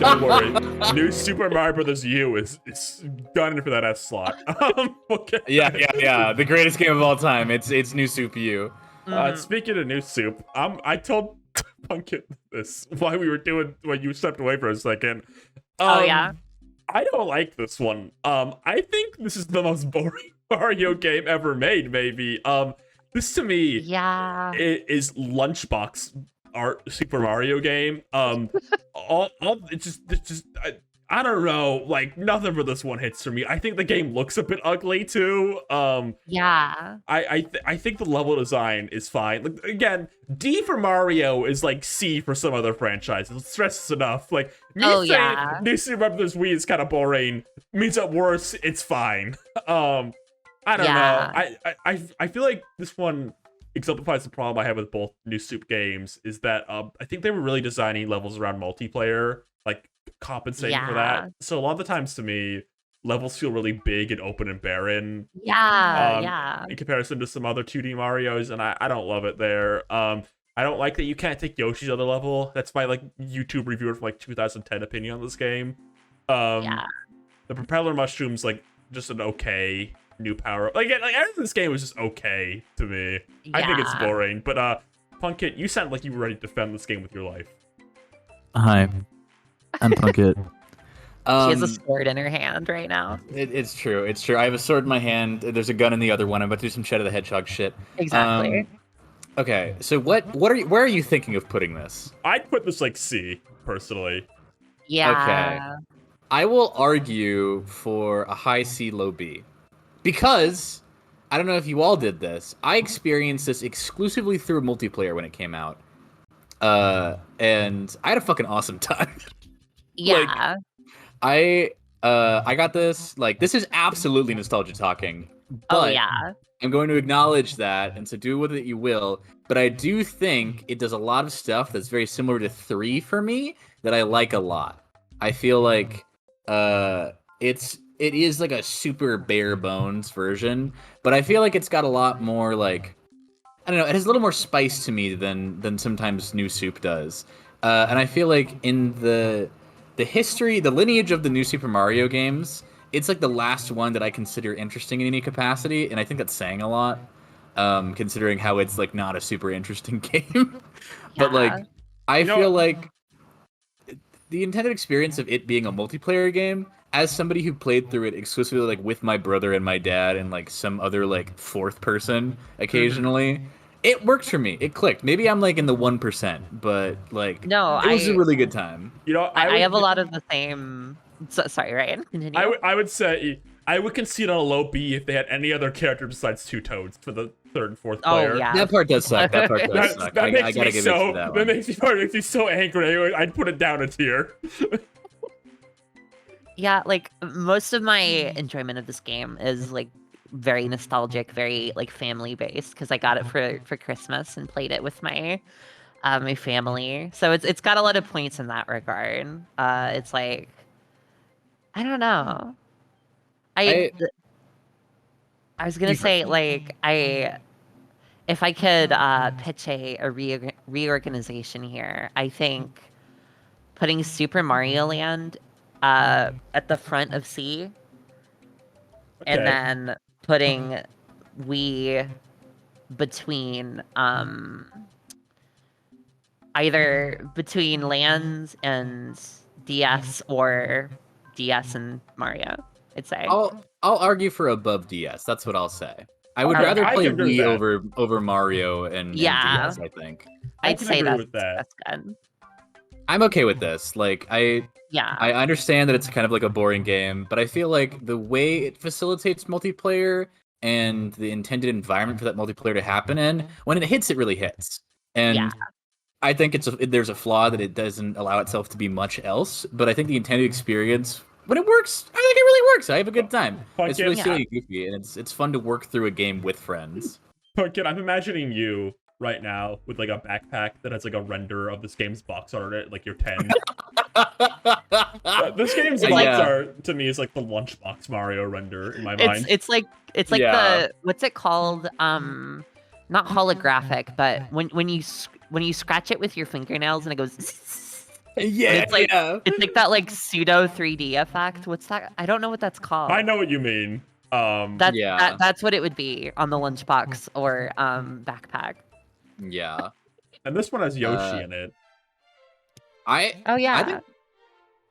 Don't worry. New Super Mario Bros. U is gunning for that S slot. Okay. Yeah. The greatest game of all time. It's New Soup U. Speaking of New Soup, I told Punkit this while we were doing when you stepped away for a second. I don't like this one. I think this is the most boring Mario game ever made. Maybe. This to me, is lunchbox art Super Mario game. It's just I don't know, like nothing for this one hits for me. I think the game looks a bit ugly too. I think the level design is fine. Like, again, D for Mario is like C for some other franchises. Let's stress this enough. Like me saying New Super Mario Bros. Wii is kind of boring means at worst it's fine. I don't know. I feel like this one exemplifies the problem I have with both New Soup games, is that I think they were really designing levels around multiplayer, like compensating for that. So a lot of the times to me, levels feel really big and open and barren. In comparison to some other 2D Marios, and I don't love it there. I don't like that you can't take Yoshi's other level. That's my like YouTube reviewer from like 2010 opinion on this game. The propeller mushroom's like just an okay new power. Like everything in this game was just okay to me. I think it's boring. But Punkit, you sound like you were ready to defend this game with your life. Hi, I'm Punkit. She has a sword in her hand right now. It's true. I have a sword in my hand. There's a gun in the other one. I'm about to do some Shadow the Hedgehog shit. Exactly. Okay, so where are you thinking of putting this? I'd put this like C, personally. Yeah. Okay. I will argue for a high C, low B. Because I don't know if you all did this. I experienced this exclusively through multiplayer when it came out. And I had a fucking awesome time. Yeah. I got this. Like, this is absolutely nostalgia talking. But Oh yeah. I'm going to acknowledge that, and so do with it you will. But I do think it does a lot of stuff that's very similar to 3 for me that I like a lot. I feel like it is like a super bare bones version, but I feel like it's got a lot more like, I don't know, it has a little more spice to me than sometimes New Soup does. And I feel like in the history, the lineage of the New Super Mario games, it's like the last one that I consider interesting in any capacity, and I think that's saying a lot, considering how it's like not a super interesting game. But like, I feel like the intended experience of it being a multiplayer game, as somebody who played through it exclusively like with my brother and my dad and like some other like fourth person occasionally, it worked for me. It clicked. Maybe I'm like in the 1%, but like, No, it was a really good time. You know, I have a lot of the same. Sorry, Ryan. Continue. I would say I would concede on a low B if they had any other character besides Two Toads for the third and fourth player. Oh yeah. That part does suck. That part does suck. That I makes gotta me give so. it to that That one. makes me so angry. I'd put it down a tier. Yeah, like most of my enjoyment of this game is like very nostalgic, very like family based because I got it for Christmas and played it with my my family. So it's got a lot of points in that regard. It's like I don't know. I was gonna say like if I could pitch a reorganization here, I think putting Super Mario Land at the front of C, and then putting Wii between either between Lands and DS or DS and Mario. I'd say. I'll argue for above DS. That's what I'll say. I would Okay, rather I play can agree with Wii that. over Mario and DS, I think. I'd can say agree that's, with that. that's good. I'm okay with this. Like, I Yeah. understand that it's kind of like a boring game, but I feel like the way it facilitates multiplayer and the intended environment for that multiplayer to happen in, when it hits, it really hits. And Yeah. I think there's a flaw that it doesn't allow itself to be much else, but I think the intended experience, when it works, I think it really works. I have a good time. It's really Yeah. silly, goofy, and it's fun to work through a game with friends. Pumpkin, I'm imagining you right now with like a backpack that has like a render of this game's box art on it, like you're 10. This game's box art to me is like the lunchbox Mario render in my mind. It's like the what's it called? Not holographic, but when you scratch it with your fingernails and it goes. It's like that like pseudo 3D effect. What's that? I don't know what that's called. I know what you mean. That's what it would be on the lunchbox or backpack. Yeah. And this one has Yoshi in it. Oh yeah.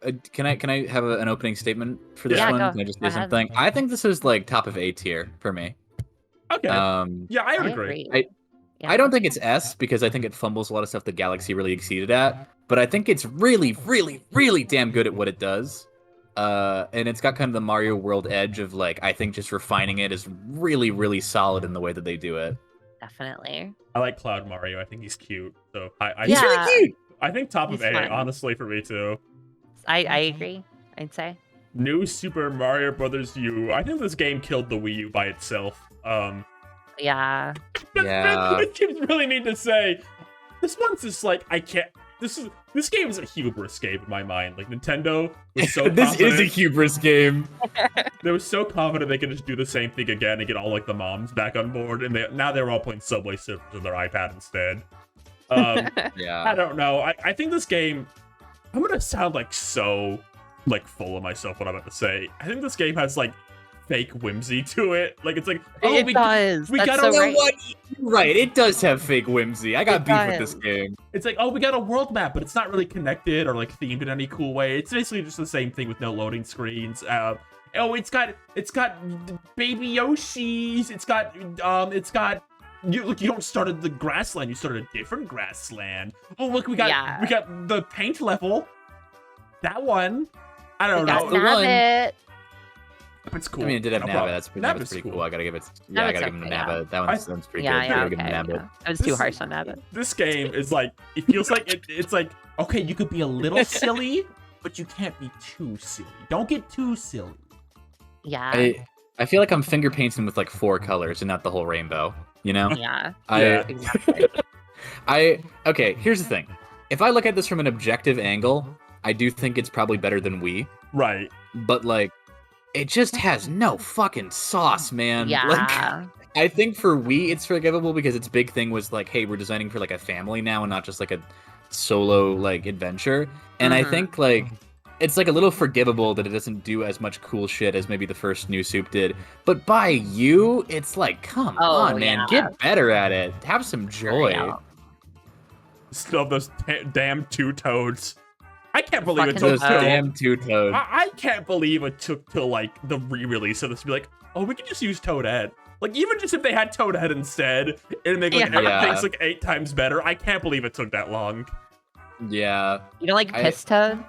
I think, can I have an opening statement for this one? Can I just say something? I think this is like top of A tier for me. Okay. Yeah, I would agree. I don't think it's S because I think it fumbles a lot of stuff that Galaxy really exceeded at, but I think it's really, really, really damn good at what it does. And it's got kind of the Mario World edge of like, I think just refining it is really, really solid in the way that they do it. Definitely. I like Cloud Mario. I think he's cute. So He's really cute. I think top He's of A, fun. honestly, for me too. I agree. I'd say. New Super Mario Brothers U. I think this game killed the Wii U by itself. Yeah. It seems really mean to say. This one's just like I can't. This game is a hubris game in my mind. Like Nintendo was so This confident. is a hubris game. They were so confident they could just do the same thing again and get all like the moms back on board, and now they're all playing Subway Surfers on their iPad instead. Yeah. I don't know. I think this game. I'm gonna sound like so like full of myself what I'm about to say. I think this game has like fake whimsy to it. Like it's like It does. We That's gotta so right. Right, it does have fake whimsy. I got beef with this game. It's like, oh, we got a world map, but it's not really connected or like themed in any cool way. It's basically just the same thing with no loading screens. It's got baby Yoshis. It's got you don't start at the grassland. You start at a different grassland. Oh, look, we got the paint level. That one. I don't know. That's the one. It's cool. I mean, it did have No Nabbit. problem. That's Nabbit's pretty cool. cool. I gotta give it. Yeah, I Nabbit's gotta give him okay, the yeah. Nabbit. That one's pretty Yeah, good. yeah, Gotta give him okay. Nabbit. Yeah. I was too This- harsh on Nabbit. This game is like, it feels like it's like, okay, you could be a little silly, but you can't be too silly. Don't get too silly. Yeah. I feel like I'm finger painting with like 4 colors and not the whole rainbow. You know? Yeah. Yeah. Exactly. Okay, here's the thing. If I look at this from an objective angle, I do think it's probably better than Wii. Right. But like, it just has no fucking sauce, man. Yeah. Like, I think for Wii, it's forgivable because its big thing was like, hey, we're designing for like a family now and not just like a solo like adventure. And I think like it's like a little forgivable that it doesn't do as much cool shit as maybe the first New Soup did. But by you, it's like, come on, man, get better at it. Have some joy. Yeah. Still those damn 2 toads. I can't believe it Fucking took Those toad. damn 2 toads. I can't believe it took till like the re-release of this to be like, oh, we can just use Toadette. Like, even just if they had Toadette instead, it'd make like Yeah. everything's like 8 times better. I can't believe it took that long. Yeah. You don't like Piss Toad?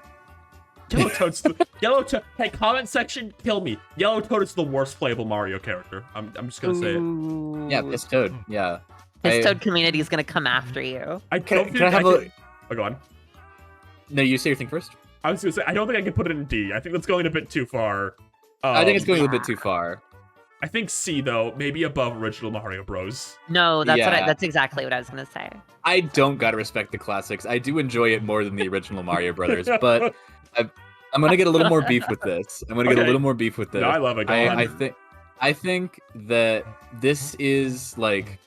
Yellow Toad's Yellow Toad. Hey, comment section, kill me. Yellow Toad is the worst playable Mario character. I'm just gonna say it. Yeah, Piss Toad. Yeah. Piss Toad community is gonna come after you. I Can, don't can think I have could- a... Oh, go on. No, you say your thing first. I was gonna say I don't think I can put it in D. I think that's going a bit too far. I think it's going a yeah. little bit too far. I think C though, maybe above original Mario Bros. No, that's Yeah. that's exactly what I was gonna say. I don't gotta respect the classics. I do enjoy it more than the original Mario Brothers, but I'm gonna get a little more beef with this. I'm gonna get a Okay. little more beef with this. No, I love it. Go on. I think that this is like.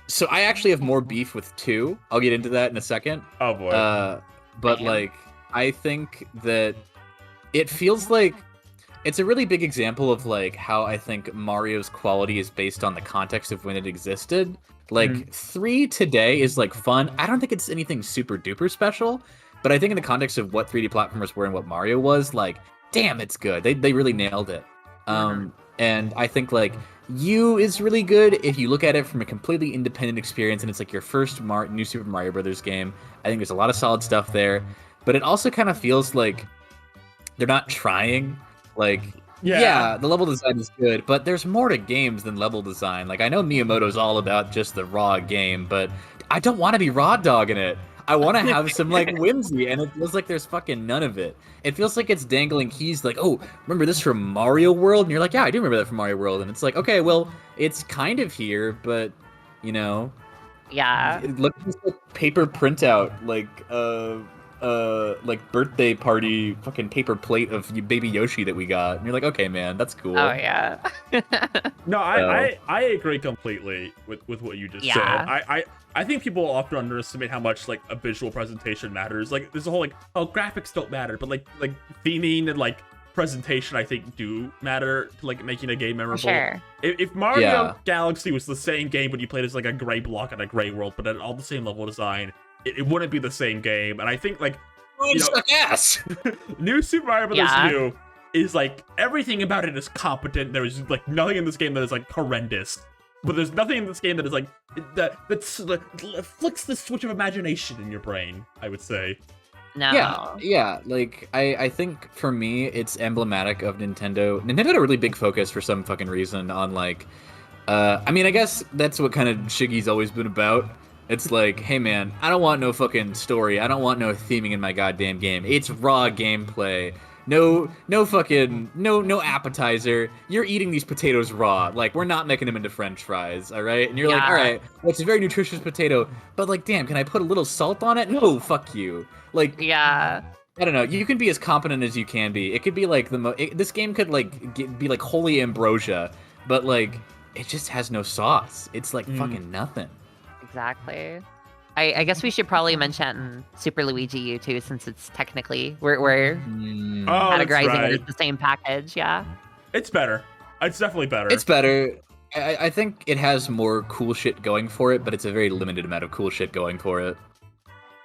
So I actually have more beef with 2. I'll get into that in a second. Oh boy. But Damn. like, I think that it feels like it's a really big example of like how I think Mario's quality is based on the context of when it existed. Like 3 today is like fun. I don't think it's anything super duper special, but I think in the context of what 3D platformers were and what Mario was, like, damn, it's good. They really nailed it. And I think like U is really good if you look at it from a completely independent experience and it's like your first New Super Mario Brothers game. I think there's a lot of solid stuff there, but it also kind of feels like they're not trying. Like, yeah, the level design is good, but there's more to games than level design. Like, I know Miyamoto's all about just the raw game, but I don't want to be raw dogging it. I want to have some like whimsy, and it feels like there's fucking none of it. It feels like it's dangling keys like, oh, remember this from Mario World? And you're like, yeah, I do remember that from Mario World. And it's like, okay, well, it's kind of here, but, you know. Yeah. Look at this like, paper printout, like birthday party fucking paper plate of Baby Yoshi that we got. And you're like, okay, man, that's cool. Oh yeah. No, I agree completely with what you just said. Yeah. I think people often underestimate how much like a visual presentation matters. Like there's a whole like, oh, graphics don't matter, but like theming and like presentation I think do matter to like making a game memorable. Sure. If Mario Yeah. Galaxy was the same game when you played as like a gray block and a gray world, but at all the same level design, it wouldn't be the same game. And I think like Oh, suck ass. New Super Mario Bros. Yeah. U is like everything about it is competent. There is like nothing in this game that is like horrendous, but there's nothing in this game that is like that flicks the switch of imagination in your brain. I would say. No. Yeah. Like I think for me, it's emblematic of Nintendo. Nintendo had a really big focus for some fucking reason on like, I mean, I guess that's what kind of Shiggy's always been about. It's like, hey man, I don't want no fucking story. I don't want no theming in my goddamn game. It's raw gameplay. No fucking, no appetizer. You're eating these potatoes raw. Like, we're not making them into French fries, all right? And you're like, Yeah. all right, well, it's a very nutritious potato, but like, damn, can I put a little salt on it? No, fuck you. Like, Yeah. I don't know. You can be as competent as you can be. It could be like this game could like be like holy ambrosia, but like, it just has no sauce. It's like fucking nothing. Exactly. I guess we should probably mention Super Luigi U too, since it's technically we're Oh, that's categorizing right. it as the same package. Yeah. It's better. It's definitely better. It's better. I think it has more cool shit going for it, but it's a very limited amount of cool shit going for it.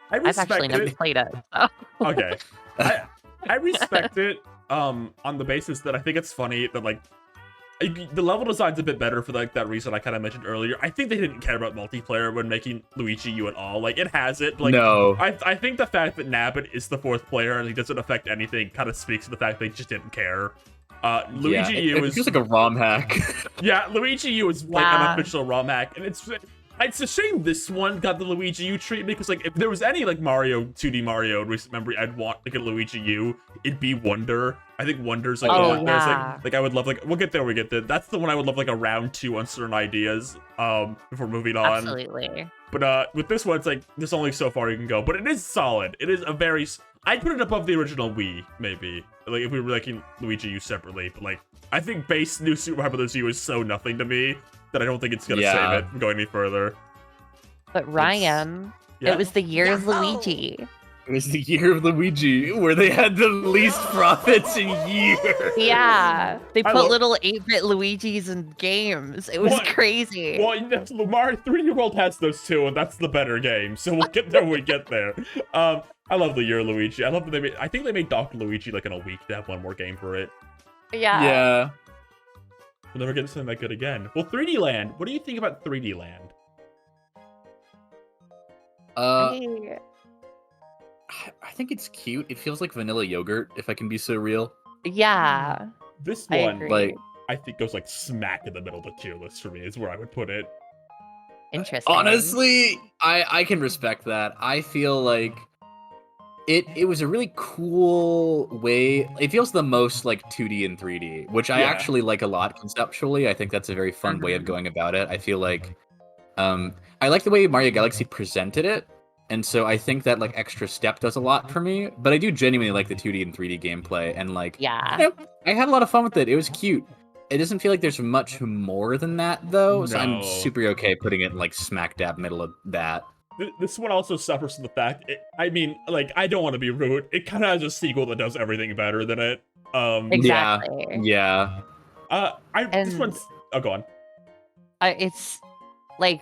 I I've respect actually never it. played it. So. Okay. I respect it on the basis that I think it's funny that like the level design's a bit better for like that reason I kind of mentioned earlier. I think they didn't care about multiplayer when making Luigi U at all. Like it has it. But, like, No. I think the fact that Nabbit is the 4th player and he doesn't affect anything kind of speaks to the fact they just didn't care. Luigi U it is feels like a ROM hack. yeah, Luigi U is like Yeah. unofficial ROM hack, and it's a shame this one got the Luigi U treatment because like if there was any like Mario 2D Mario in recent memory, I'd want like a Luigi U. It'd be Wonder. I think Wonder's like Oh, up there. It's yeah. like I would love like we'll get there. We get there. That's the one I would love like a round 2 on certain ideas. Before moving on. Absolutely. But with this one, it's like there's only so far you can go. But it is solid. It is a very. I'd put it above the original Wii, maybe. Like if we were making Luigi U separately. But like I think base New Super Mario Bros. U is so nothing to me that I don't think it's gonna save it from going any further. But Ryan, Yeah. it was the year of Luigi. It was the year of Luigi, where they had the least profits in years. Yeah, they I put love- little 8-bit Luigis in games. It was What? crazy. Well, Mario 3D World has those too, and that's the better game. So we'll get there when we get there. I love the year of Luigi. I love that I think they made Dr. Luigi like in a week to have one more game for it. Yeah. We'll never get something that good again. Well, 3D Land. What do you think about 3D Land? Hey. I think it's cute. It feels like vanilla yogurt, if I can be so real. Yeah. This I one, agree. like- I think goes like smack in the middle of the tier list for me. Is where I would put it. Interesting. Honestly, I can respect that. I feel like it was a really cool way. It feels the most like 2D and 3D, which I Yeah. actually like a lot conceptually. I think that's a very fun way of Mhm. going about it. I feel like I like the way Mario Galaxy presented it. And so I think that like extra step does a lot for me, but I do genuinely like the 2D and 3D gameplay, and like Yeah. you know, I had a lot of fun with it. It was cute. It doesn't feel like there's much more than that though, so No. I'm super okay putting it in like smack dab middle of that. This one also suffers from the fact. I mean, like I don't want to be rude. It kind of has a sequel that does everything better than it. Exactly. Yeah. This And- one's. Oh, go on. It's like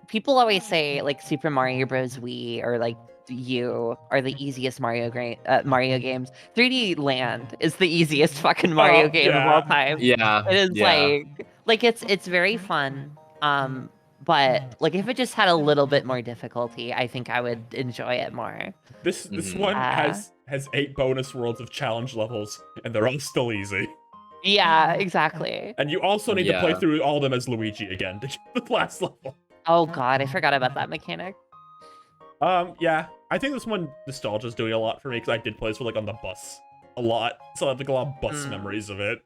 people always say like Super Mario Bros. Wii or like U are the easiest Mario games. 3D Land is the easiest fucking Mario Oh, game of yeah. all time. Yeah. It is yeah. like it's very fun. But like if it just had a little bit more difficulty, I think I would enjoy it more. This Mhm. one Yeah. has 8 bonus worlds of challenge levels, and they're all still easy. Yeah, exactly. And you also need to play Yeah. through all of them as Luigi again to get the last level. Oh god, I forgot about that mechanic. Yeah, I think this one nostalgia's doing a lot for me because I did play this one like on the bus a lot, so I have like a lot of bus memories of it.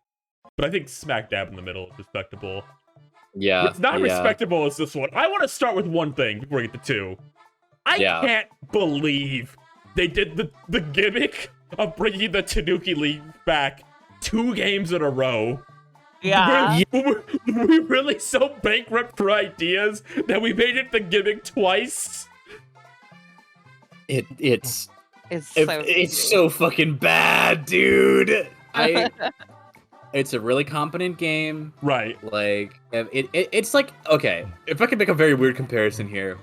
But I think smack dab in the middle is respectable. Yeah. What's not yeah. respectable is this one. I want to start with one thing before we get to 2. I Yeah. can't believe they did the gimmick of bringing the Tanuki League back 2 games in a row. Yeah. Were we really so bankrupt for ideas that we made it the gimmick twice? It's It's it's so fucking bad, dude. It's a really competent game. Right. Like it's like, okay, if I could make a very weird comparison here,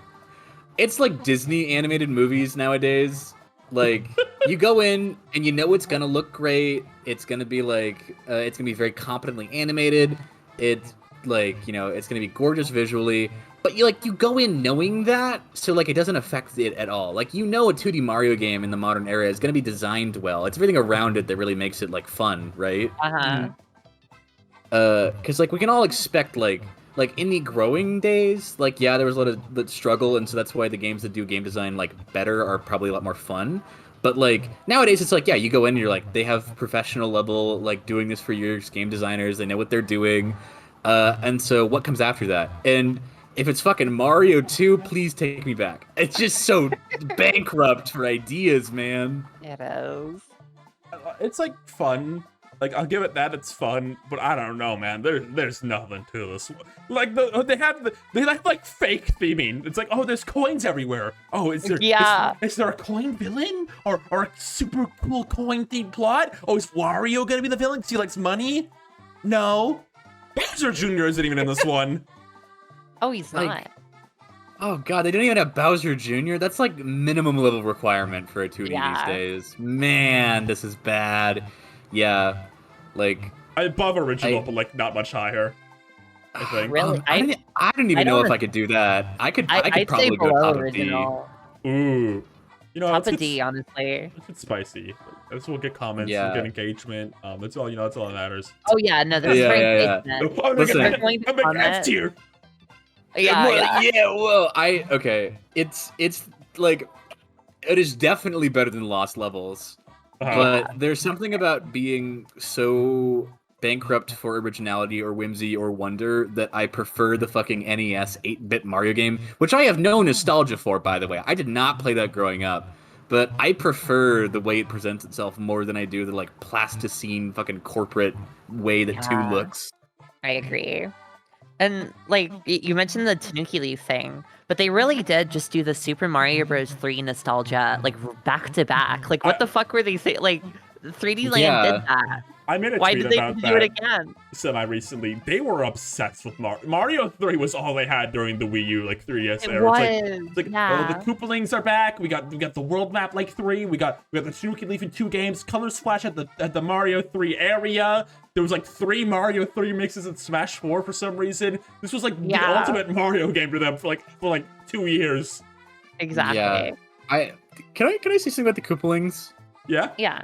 it's like Disney animated movies nowadays. Like you go in and you know it's gonna look great. It's gonna be like it's gonna be very competently animated. It's like, you know, it's gonna be gorgeous visually. But you go in knowing that, so like it doesn't affect it at all. Like, you know, a 2D Mario game in the modern era is gonna be designed well. It's everything around it that really makes it like fun, right? Uh-huh. Because like we can all expect like in the growing days, like yeah, there was a lot of struggle, and so that's why the games that do game design like better are probably a lot more fun. But like nowadays, it's like, yeah, you go in and you're like, they have professional level like doing this for years, game designers, they know what they're doing, and so what comes after that? And if it's fucking Mario 2, please take me back. It's just so bankrupt for ideas, man. It is. It's like fun. Like I'll give it that, it's fun, but I don't know, man. There's nothing to this. Like they have like fake theming. It's like, oh, there's coins everywhere. Oh, is there is there a coin villain or a super cool coin themed plot? Oh, is Wario gonna be the villain because he likes money? No, Bowser Jr. isn't even in this one. Oh, he's Like, not. Oh god, they don't even have Bowser Jr. That's like minimum level requirement for a 2D Yeah. these days. Man, this is bad. Yeah, like Above original, I- but like not much higher. I think. Really? I didn't even I know don't if I could do that. I could I'd say probably go below top of D. original. Ooh. You know, Top let's of get, D, honestly. let's get spicy. This will get comments, Yeah. we'll get engagement. That's all. You know, that's all that matters. Oh yeah, no, this is Yeah, for yeah, yeah. engagement. I'm Listen. gonna Going to I'm an S comment. tier. Yeah, yeah. Well, okay. It's like it is definitely better than Lost Levels, but there's something about being so bankrupt for originality or whimsy or wonder that I prefer the fucking NES 8-bit Mario game, which I have no nostalgia for, by the way. I did not play that growing up, but I prefer the way it presents itself more than I do the like plasticine fucking corporate way that 2 Yeah. looks. I agree. And like you mentioned the Tanuki Leaf thing, but they really did just do the Super Mario Bros. 3 nostalgia like back to back. Like what the fuck were they saying? Like 3D Land Yeah. did that. I made a Why tweet did they about do that it again? semi-recently. They were obsessed with Mario 3 was all they had during the Wii U, like 3DS It era. was. It's like, Yeah. oh, the Koopalings are back. We got the world map like 3. We got the Tanuki Leaf in 2 games. Color Splash at the Mario 3 area. There was like 3 Mario 3 mixes in Smash 4 for some reason. This was like the Yeah. ultimate Mario game for them for like 2 years. Exactly. Yeah. Can I say something about the Koopalings? Yeah. Yeah.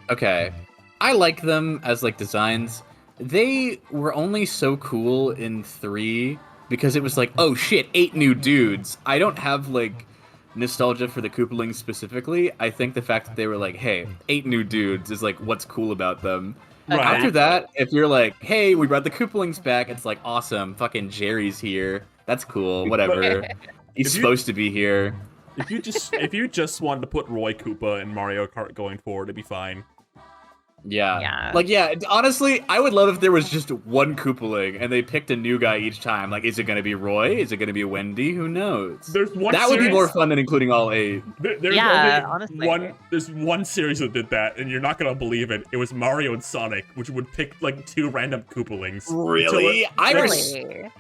Okay. I like them as like designs. They were only so cool in 3 because it was like, oh shit, 8 new dudes. I don't have like nostalgia for the Koopalings specifically. I think the fact that they were like, hey, 8 new dudes is like what's cool about them. Right. After that, if you're like, hey, we brought the Koopalings back, it's like awesome. Fucking Jerry's here. That's cool. Whatever. He's If you- supposed to be here. If you just wanted to put Roy Koopa in Mario Kart going forward, it'd be fine. Yeah. Yeah. Like, yeah, honestly, I would love if there was just one Koopaling and they picked a new guy each time. Like, is it going to be Roy? Is it going to be Wendy? Who knows? There's one That would be series- more fun than including all 8. There's Yeah, only honestly. There's one series that did that, and you're not gonna believe it. It was Mario and Sonic, which would pick like 2 random Koopalings. Really? Really?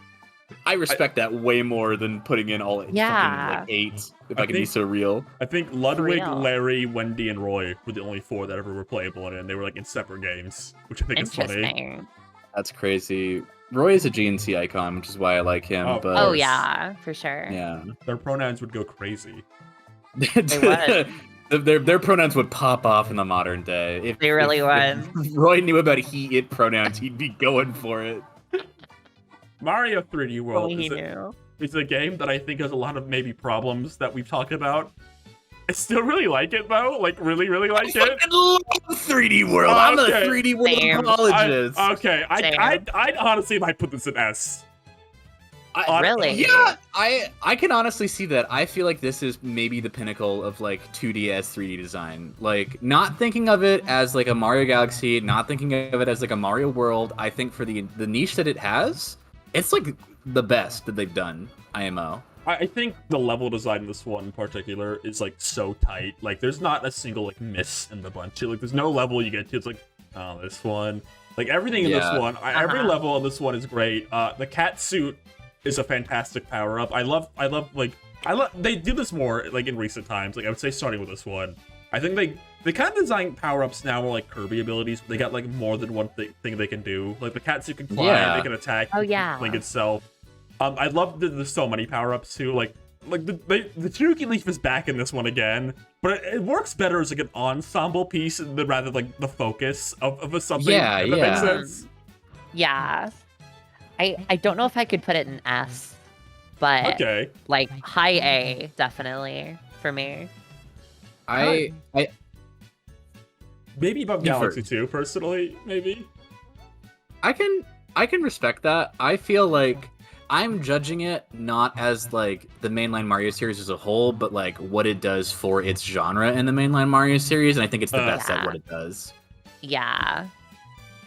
I respect that way more than putting in all Yeah. fucking, like 8, if I I can be think- so real. I think Ludwig, real. Larry, Wendy, and Roy were the only 4 that ever were playable in it, and they were like in separate games, which I think is funny. Interesting. That's crazy. Roy is a GNC icon, which is why I like him, Oh. but... Oh yeah, for sure. Yeah. Their pronouns would go crazy. would. Their pronouns would pop off in the modern day. If, They really if would. Roy knew about he/it pronouns, he'd be going for it. Mario 3D World Only he is knew. it's a game that I think has a lot of maybe problems that we've talked about. I still really like it though, like really like I it. fucking love 3D World. I'm a Okay. 3D World Same. apologist. Same. I'd honestly might put this in S. Really? Yeah, I can honestly see that. I feel like this is maybe the pinnacle of like 2DS 3D design. Like not thinking of it as like a Mario Galaxy, not thinking of it as like a Mario World. I think for the niche that it has, it's like the best that they've done. IMO. I think the level design in this one in particular is like so tight. Like there's not a single like miss in the bunch. Like there's no level you get to. It's like, oh, this one. Like everything in this Yeah. one, every level of this one is great. The cat suit is a fantastic power up. I love they do this more like in recent times. Like I would say starting with this one. I think they kind of design power ups now more like Kirby abilities. They got like more than one thing they can do. Like the cat suit can fly, Yeah. they can attack. Oh, yeah. Link itself. I love that there's so many power ups too. Like the Tanuki Leaf is back in this one again, but it works better as like an ensemble piece than rather like the focus of a something. Yeah, if that yeah. makes sense. Yeah. I don't know if I could put it in S, but Okay. like high A definitely for me. I Maybe above You Galaxy first. 2, personally, maybe. I can respect that. I feel like I'm judging it not as like the mainline Mario series as a whole, but like what it does for its genre in the mainline Mario series, and I think it's the best at Yeah. what it does. Yeah.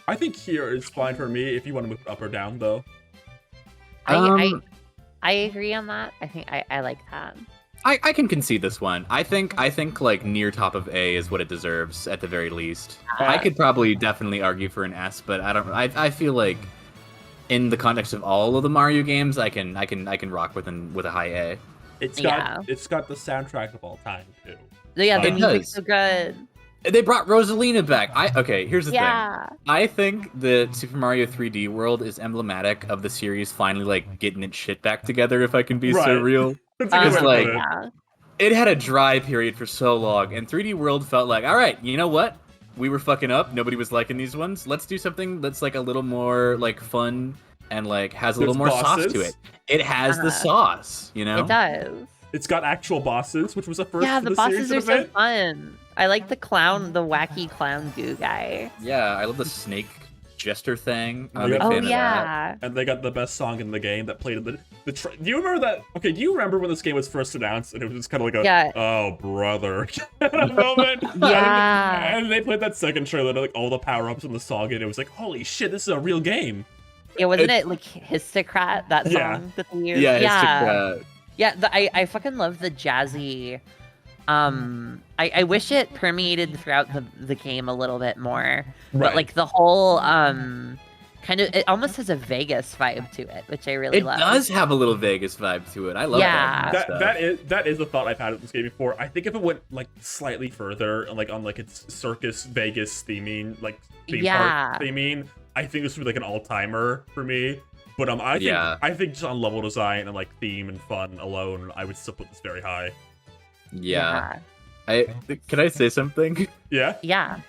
I think here is fine for me if you want to move up or down, though. I agree on that. I think I like that. I can concede this one. I think like near top of A is what it deserves at the very least. I could probably definitely argue for an S, but I feel like in the context of all of the Mario games, I can rock with a high A. It's Yeah. got the soundtrack of all time too. Yeah, the It music's does. so good. They brought Rosalina back. Here's the thing. Yeah. I think that Super Mario 3D World is emblematic of the series finally like getting its shit back together, if I can be so Right. real. That's a good way to like- put it. Yeah. it had a dry period for so long, and 3D World felt like, all right, you know what? We were fucking up. Nobody was liking these ones. Let's do something that's like a little more like fun and like has a little more sauce to it. It has the sauce, you know? It does. It's got actual bosses, which was a first. Yeah, for the the bosses series are of so fun. I like the wacky clown goo guy. Yeah, I love the snake jester thing. I'm a Oh, big fan of that. yeah. And they got the best song in the game that played in the do you remember that? Okay, do you remember when this game was first announced and it was just kind of like a oh brother moment? Yeah. And they played that second trailer, like all the power ups in the song, and it was like, holy shit, this is a real game. Yeah, wasn't it like Histocrat, that song Yeah. that they used? Yeah, Yeah, I fucking love the jazzy. I wish it permeated throughout the game a little bit more. But Right. like the whole kind of, it almost has a Vegas vibe to it, which I really It love. does have a little Vegas vibe to it. I love Yeah. that. kind of stuff. That is a thought I've had with this game before. I think if it went like slightly further, like on like its circus Vegas theming, like theme park theming, I think this would be like an all-timer for me. But I think just on level design and like theme and fun alone, I would still put this very high. Yeah. Can I say something? Yeah. Yeah.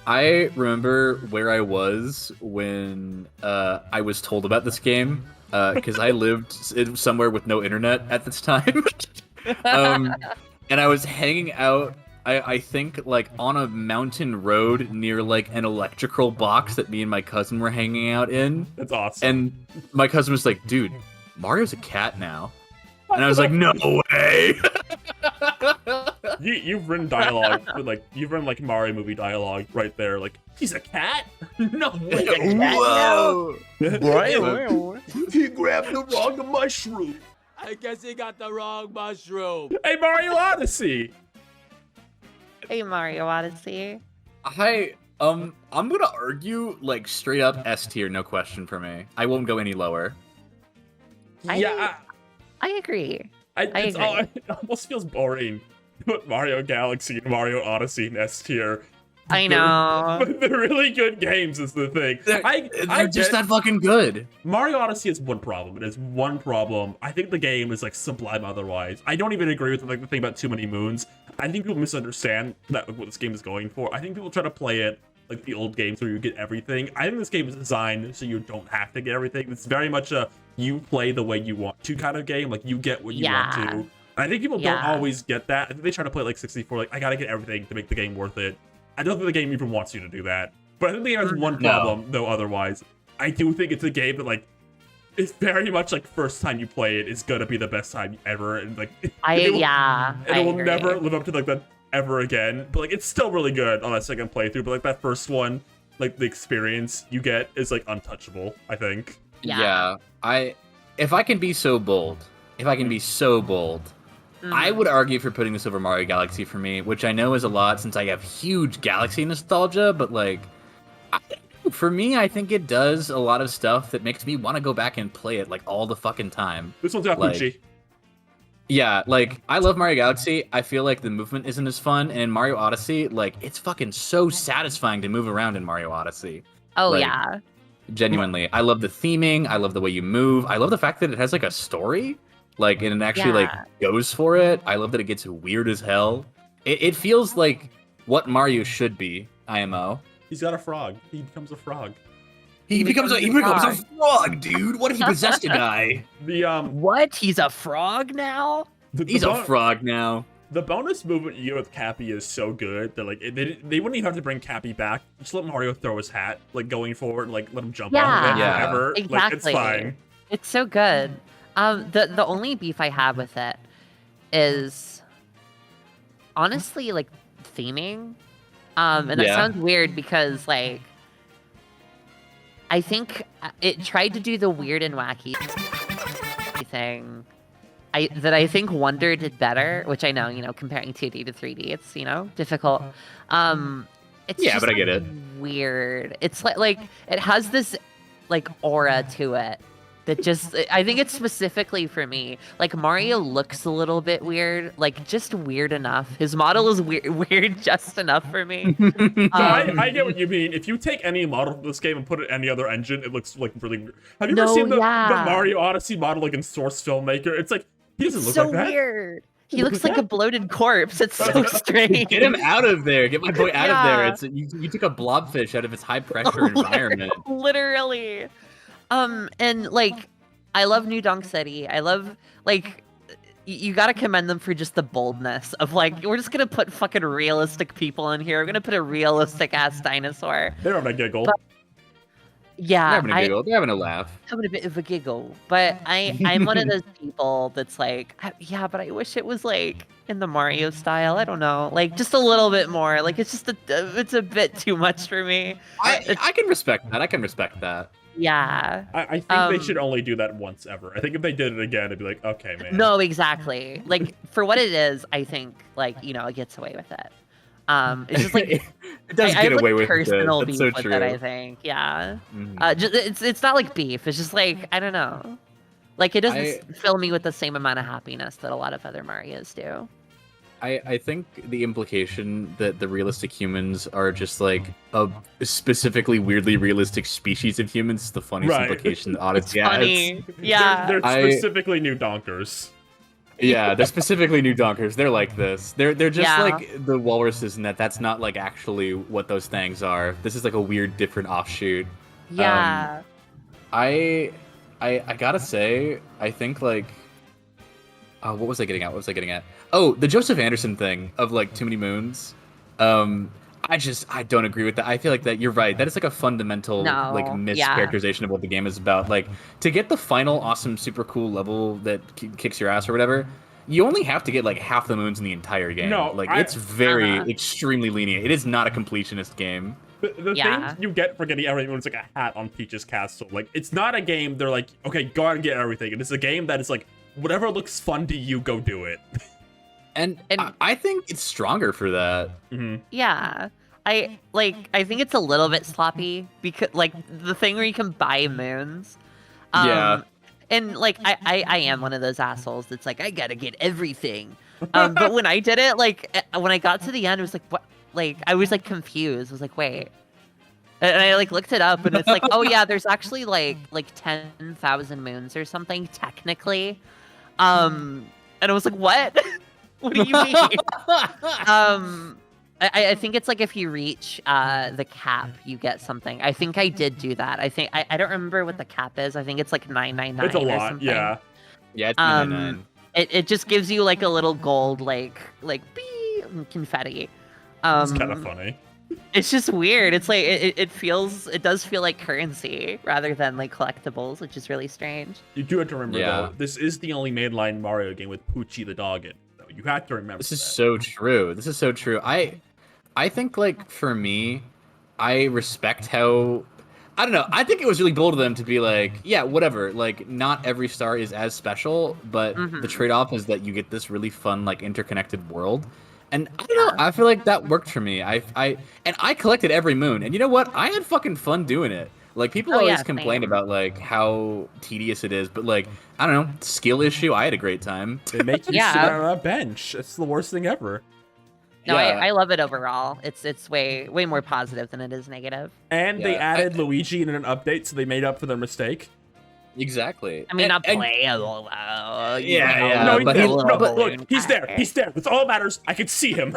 I remember where I was when I was told about this game, because I lived somewhere with no internet at this time. And I was hanging out, I think, like, on a mountain road near, like, an electrical box that me and my cousin were hanging out in. That's awesome. And my cousin was like, dude, Mario's a cat now. And I was like, no way! You've written dialogue, you've written like Mario movie dialogue right there. Like, he's a cat? No way. Whoa! He grabbed the wrong mushroom. I guess he got the wrong mushroom. Hey, Mario Odyssey. Hey, Mario Odyssey. I'm gonna argue, like, straight up S tier, no question for me. I won't go any lower. I agree. It almost feels boring to put Mario Galaxy and Mario Odyssey in S tier. I know. But they're really good games is the thing. They're just that fucking good. Mario Odyssey has one problem. It has one problem. I think the game is like sublime otherwise. I don't even agree with like the thing about Too Many Moons. I think people misunderstand what this game is going for. I think people try to play it like the old games where you get everything. I think this game is designed so you don't have to get everything. It's very much a you play the way you want to kind of game. Like you get what you want to. I think people don't always get that. I think they try to play like 64. Like I gotta get everything to make the game worth it. I don't think the game even wants you to do that. But I think the game has one problem though. Otherwise, I do think it's a game that like it's very much like first time you play it is gonna be the best time ever, and like it will never live up to like that ever again. But like it's still really good on that second playthrough. But like that first one, like the experience you get is like untouchable. I think. Yeah. If I can be so bold, I would argue for putting this over Mario Galaxy for me, which I know is a lot since I have huge Galaxy nostalgia, but like, for me, I think it does a lot of stuff that makes me want to go back and play it like all the fucking time. This one's Yakuchi. Yeah, like, I love Mario Galaxy. I feel like the movement isn't as fun, and in Mario Odyssey, like, it's fucking so satisfying to move around in Mario Odyssey. Oh, like, yeah. Genuinely. I love the theming. I love the way you move. I love the fact that it has, like, a story. Like, and it actually, like, goes for it. I love that it gets weird as hell. It feels like what Mario should be, IMO. He's got a frog. He becomes a frog. He becomes a frog, dude. What if he possessed a guy? What? He's a frog now? He's a frog now. The bonus movement you get with Cappy is so good that like they wouldn't even have to bring Cappy back. Just let Mario throw his hat, like going forward, like let him jump off of it forever. Exactly. Like it's fine. It's so good. The only beef I have with it is honestly like theming. And that sounds weird because like I think it tried to do the weird and wacky thing. That I think Wonder did better, which I know, comparing 2D to 3D, it's, difficult. It's just, but I get it. Weird. It's like it has this like aura to it that just, I think it's specifically for me. Like Mario looks a little bit weird, like just weird enough. His model is weird just enough for me. I get what you mean. If you take any model from this game and put it in any other engine, it looks like really weird. Have you ever seen the Mario Odyssey model like in Source Filmmaker? It's like, he doesn't look so like that. Weird. He looks like a bloated corpse. It's so strange. Get him out of there. Get my boy out of there. Yeah. It's you took a blobfish out of its high pressure environment. Literally. And like, I love New Donk City. I love like, you gotta commend them for just the boldness of like, we're just gonna put fucking realistic people in here. We're gonna put a realistic ass dinosaur. They're on a giggle. But- Yeah, They're having a giggle. They're having a laugh. having a bit of a giggle, but I'm one of those people that's like, yeah, but I wish it was like in the Mario style. I don't know, like just a little bit more. Like it's just it's a bit too much for me. I can respect that. I can respect that. Yeah. I think they should only do that once ever. I think if they did it again, it'd be like, okay, man. No, exactly. Like for what it is, I think like it gets away with it. It's just like it does I get have, away like, with personal it. beef That's so with true. it, I think. Yeah. Mhm. It's not like beef. It's just like I don't know. Like it doesn't I- fill me with the same amount of happiness that a lot of other Marios do. I think the implication that the realistic humans are just like a specifically weirdly realistic species of humans is the funniest Right. implication that It's Odyssey has. funny. Yeah. They're I- specifically new donkers. Yeah, they're specifically new donkers. They're like this. They're just Yeah. like the walruses in that's not like actually what those things are. This is like a weird different offshoot. Yeah. I gotta say, I think like what was I getting at? What was I getting at? Oh, the Joseph Anderson thing of like too many moons. I don't agree with that. I feel like that you're right. That is like a fundamental No, like yeah. mischaracterization of what the game is about. Like to get the final awesome super cool level that kicks your ass or whatever, you only have to get like half the moons in the entire game. No, like I- it's very Uh-huh. extremely lenient. It is not a completionist game. The Yeah. thing you get for getting everything is like a hat on Peach's castle. Like, it's not a game they're like, okay, go out and get everything. It's a game that is like, whatever looks fun to you, go do it. And And- I think it's stronger for that. Yeah. I think it's a little bit sloppy because like the thing where you can buy moons. Yeah. And like I am one of those assholes that's like I gotta get everything. But when I did it, like when I got to the end, it was like what? Like I was like confused. I was like, wait. And I like looked it up, and it's like, oh yeah, there's actually like 10,000 moons or something technically. And I was like, what? What do you mean? I think it's like if you reach the cap, you get something. I think I did do that. I think I don't remember what the cap is. I think it's like 999 It's a or lot, something. yeah. Yeah, it's Um, 99. It just gives you like a little gold like bee confetti. It's kind of funny. It's just weird. It's like it does feel like currency rather than like collectibles, which is really strange. You do have to remember, Yeah. though, this is the only mainline Mario game with Poochie the dog in it. Though. You have to remember This is that. so true. This is so true. I think like for me, I respect how I don't know. I think it was really bold of them to be like, yeah, whatever. Like, not every star is as special, but the trade-off is that you get this really fun, like, interconnected world. And I don't know. I feel like that worked for me. I collected every moon, and you know what? I had fucking fun doing it. Like, people Oh, always yeah, complain same. about like how tedious it is, but like, I don't know, skill issue. I had a great time. They make you Yeah. sit on a bench. It's the worst thing ever. No, Yeah. I love it overall. It's way more positive than it is negative. And they Yeah, added Luigi in an update, so they made up for their mistake. Exactly. I mean, not And- playable. Yeah, no, but no, he- no, but- look, he's there. He's there. That's all that matters. I can see him.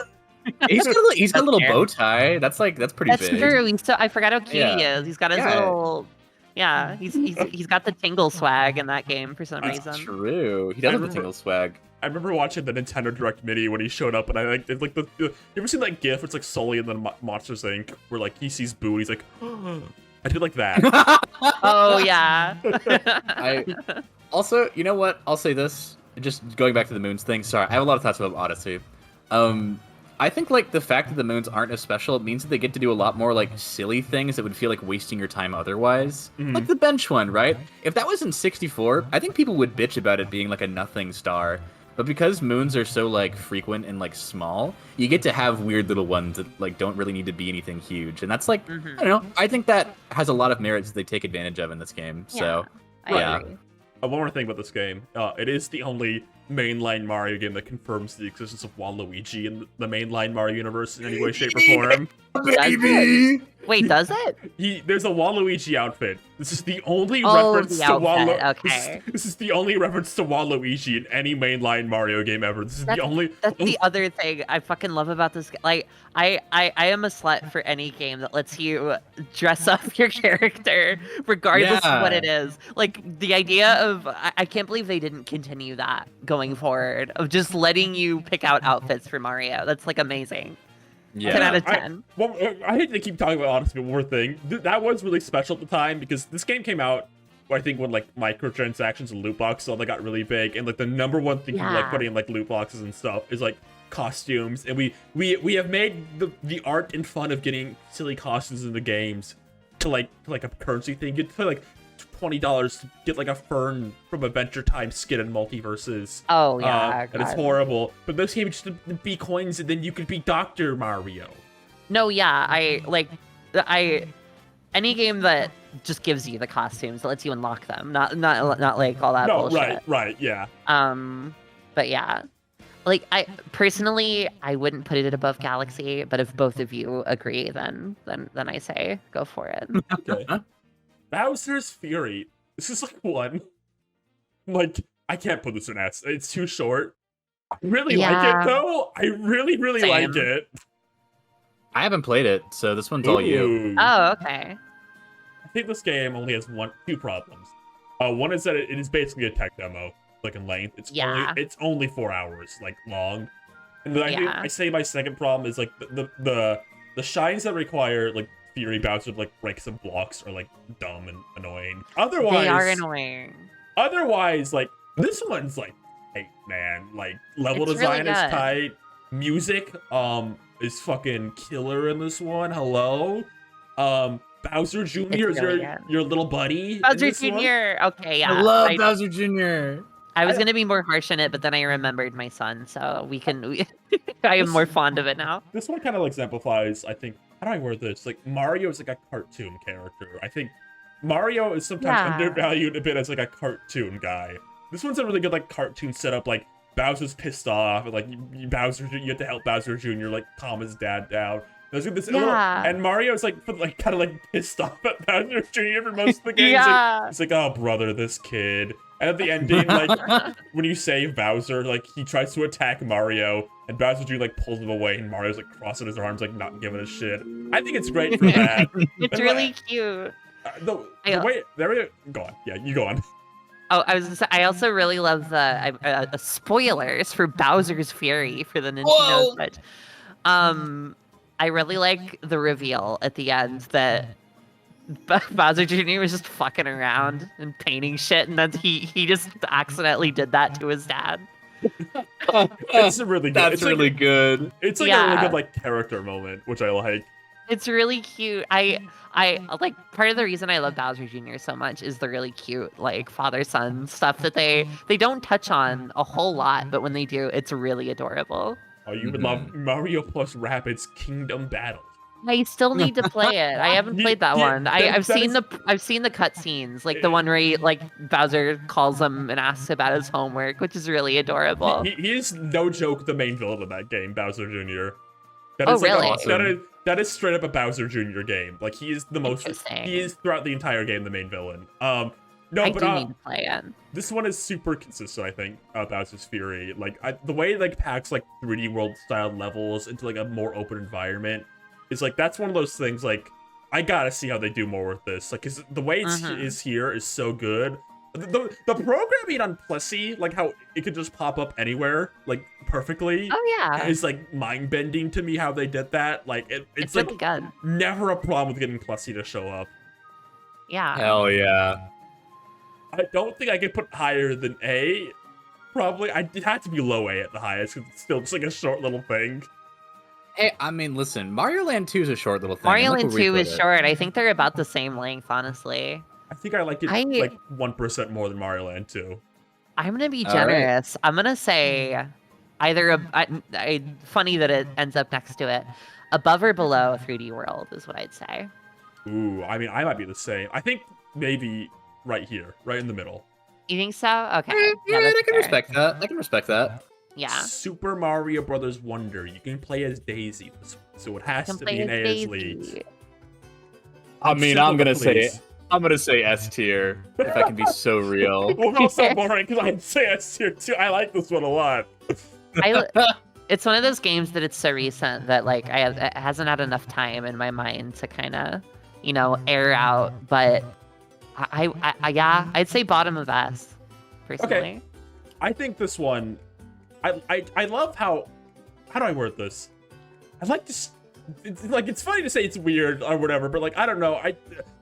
He's got a little bow tie. That's pretty That's big. true. I forgot how cute he Yeah. is. He's got his Yeah. little. Yeah, he's got the tingle swag in that game for some That's reason. true. He does have the tingle swag. I remember watching the Nintendo Direct Mini when he showed up, and I like, it's like you ever seen that GIF? It's like Sully and then Monsters Inc. Where like he sees Boo, and he's like, I did like that. Oh yeah. Also, you know what? I'll say this. Just going back to the moons thing. Sorry, I have a lot of thoughts about Odyssey. I think like the fact that the moons aren't as special means that they get to do a lot more like silly things that would feel like wasting your time otherwise. Like the bench one, right? If that was in 64, I think people would bitch about it being like a nothing star. But because moons are so like frequent and like small, you get to have weird little ones that like don't really need to be anything huge. And that's like I don't know. I think that has a lot of merits that they take advantage of in this game. So I yeah. agree. One more thing about this game. It is the only mainline Mario game that confirms the existence of Waluigi in the mainline Mario universe in any way, shape, or form. Baby! Wait, does it? There's a Waluigi outfit. This is the only Oh, reference the to outfit, Waluigi. okay. This is the only reference to Waluigi in any mainline Mario game ever. This is the only. That's the other thing I fucking love about this. Like, I am a slut for any game that lets you dress up your character, regardless of what it is. Like, the idea of I can't believe they didn't continue that going forward of just letting you pick out outfits for Mario. That's like amazing. Yeah. 10 out of 10. I hate to keep talking about honestly, but one more thing. That was really special at the time because this game came out, I think, when like microtransactions and loot boxes all that got really big, and like the number one thing people like putting in like loot boxes and stuff is like costumes, and we have made the art and fun of getting silly costumes in the games to like a currency thing. You get to like $20 to get like a Fern from Adventure Time skin in Multiverses. Oh yeah, and it's horrible. But this game just be coins, and then you could be Dr. Mario. No, yeah, any game that just gives you the costumes, that lets you unlock them, not like all that bullshit. Right, yeah. But yeah, like I personally, I wouldn't put it above Galaxy, but if both of you agree, then I say go for it. Okay. Bowser's Fury. This is like one. Like, I can't put this in S. It's too short. I really like it though. I really like it. I haven't played it, so this one's all you. Oh, okay. I think this game only has two problems. One is that it is basically a tech demo, like in length. It's only 4 hours, like long. And then I say my second problem is like the shines that require like Fury Bowser to like break some blocks are like dumb and annoying. Otherwise, they are annoying. Otherwise, like this one's like, hey man, like level design is tight. Music is fucking killer in this one. Hello. Bowser Jr. is your little buddy. Bowser Jr. Okay, yeah. I love Bowser Jr. I was gonna be more harsh on it, but then I remembered my son, so I am more fond of it now. This one kind of exemplifies, I think. How do I word this? Like Mario is like a cartoon character. I think Mario is sometimes undervalued a bit as like a cartoon guy. This one's a really good like cartoon setup. Like Bowser's pissed off, and like you have to help Bowser Jr. like calm his dad down. And Mario's like kind of like pissed off at Bowser Jr. for most of the game. He's like, oh brother, this kid. And at the ending, like when you save Bowser, like he tries to attack Mario, and Bowser Jr. like pulls him away, and Mario's like crossing his arms, like not giving a shit. I think it's great for that. It's really cute. The way go on. Yeah, you go on. Oh, I was gonna say, I also really love the spoilers for Bowser's Fury for the Nintendo Switch. I really like the reveal at the end that Bowser Jr. was just fucking around and painting shit, and then he just accidentally did that to his dad. It's really good. That's really good. It's like a really good like character moment, which I like. It's really cute. I like part of the reason I love Bowser Jr. so much is the really cute like father-son stuff that they don't touch on a whole lot, but when they do, it's really adorable. Oh, you would love Mario plus Rabbids Kingdom Battle. I still need to play it. I haven't played that one. I've seen the cutscenes, like the one where like Bowser calls him and asks about his homework, which is really adorable. He is no joke the main villain of that game, Bowser Jr. That is really? Awesome. That is straight up a Bowser Jr. game. Like he is the most. He is throughout the entire game the main villain. I do need to play it. This one is super consistent, I think, Bowser's Fury. Like the way it like packs like 3D world style levels into like a more open environment is like that's one of those things like I gotta see how they do more with this. Like, cause the way it is here is so good. The programming on Plessy, like how it could just pop up anywhere, like perfectly. Oh yeah, is like mind bending to me how they did that. Like it's like really good. Never a problem with getting Plessy to show up. Yeah. Hell yeah. I don't think I could put higher than A. Probably. It had to be low A at the highest because it's still just like a short little thing. Hey, I mean, listen, Mario Land 2 is a short little thing. Mario Land 2 is short. I think they're about the same length, honestly. I think I like it like 1% more than Mario Land 2. I'm going to be generous. Right. I'm going to say either, funny that it ends up next to it, above or below 3D World is what I'd say. Ooh, I mean, I might be the same. I think maybe right here, right in the middle. You think so? Okay. Yeah, I can respect that. I can respect that. Yeah. Super Mario Brothers Wonder. You can play as Daisy, so it has to be an A as lead. I mean, simple I'm gonna but say please. I'm gonna say S tier if I can be so real. Well, also boring because I'd say S tier too. I like this one a lot. It's one of those games that it's so recent that like it hasn't had enough time in my mind to kind of, air out. But yeah, I'd say bottom of S, personally. Okay. I think this one, I love how do I word this? I like this. It's funny to say it's weird or whatever, but like I don't know.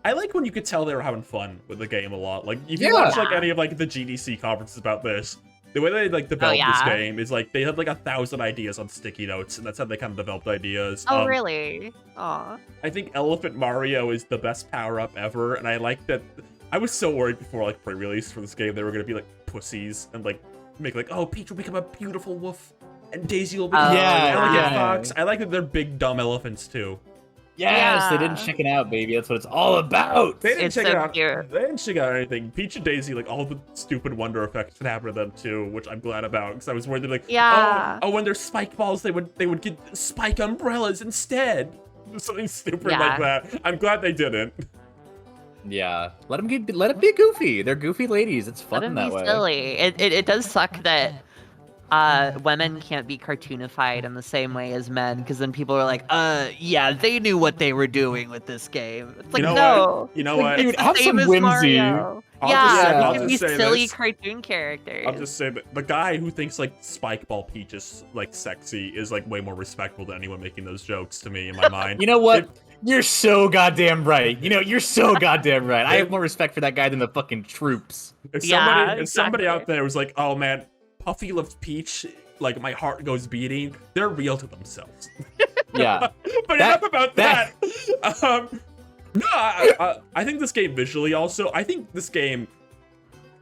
I like when you could tell they were having fun with the game a lot. Like if you watch like any of like the GDC conferences about this, the way they like developed this game is like they had like 1,000 ideas on sticky notes, and that's how they kind of developed ideas. Oh really? Aw. I think Elephant Mario is the best power up ever, and I like that. I was so worried before like pre-release for this game they were gonna be like pussies and like make like, oh, Peach will become a beautiful wolf and Daisy will become an elegant fox. I like that they're big dumb elephants too. Yes, they didn't chicken out, baby. That's what it's all about. They didn't It's check it so out. cute. They didn't check out anything. Peach and Daisy, like all the stupid wonder effects that happen to them too, which I'm glad about because I was worried they'd be like, Yeah. oh, when they're spike balls, they would get spike umbrellas instead. Something stupid like that. I'm glad they didn't. Yeah, let them be goofy. They're goofy ladies. It's fun Let 'em that be way. silly. It does suck that women can't be cartoonified in the same way as men, because then people are like, yeah, they knew what they were doing with this game. It's like, no. You know what? Dude, It's the have same some as whimsy. Mario. I'll Yeah, just they say can be silly this. cartoon characters. I'll just say that the guy who thinks like Spike Ball Peach is like sexy is like way more respectful than anyone making those jokes to me in my mind. You know what? You're so goddamn right. You're so goddamn right. I have more respect for that guy than the fucking troops. If Yeah, somebody out exactly. there was like, oh man, Puffy loves Peach, like my heart goes beating, they're real to themselves. Yeah. But enough about that. No, I think this game visually also, I think this game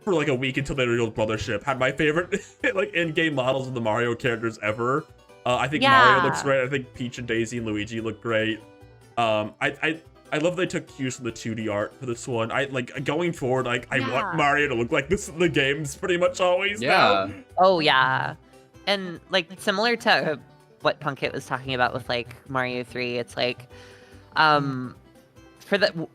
for like a week until they revealed Brothership had my favorite like in-game models of the Mario characters ever. I think Mario looks great. I think Peach and Daisy and Luigi look great. I love they took cues from the 2D art for this one. I like going forward, like I want Mario to look like this in the games pretty much always now. Oh yeah, and like similar to what Punkit was talking about with like Mario 3, it's like,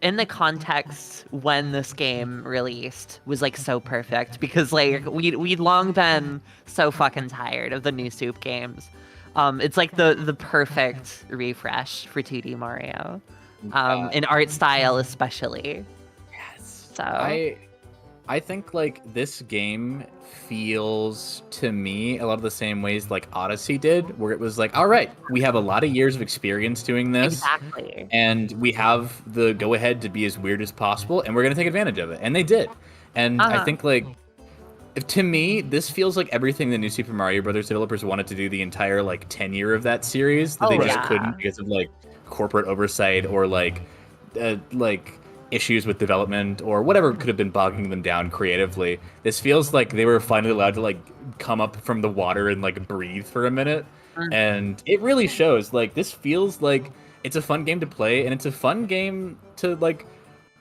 in the context when this game released was like so perfect, because like we'd long been so fucking tired of the new Soup games. It's like the perfect refresh for 2D Mario, in art style especially. Yes. So I think like this game feels to me a lot of the same ways like Odyssey did, where it was like, all right, we have a lot of years of experience doing this, exactly, and we have the go ahead to be as weird as possible, and we're gonna take advantage of it, and they did. And I think like, to me, this feels like everything the new Super Mario Brothers developers wanted to do the entire like tenure of that series that they just couldn't because of like corporate oversight or like issues with development or whatever could have been bogging them down creatively. This feels like they were finally allowed to like come up from the water and like breathe for a minute, and it really shows. Like this feels like it's a fun game to play, and it's a fun game to like,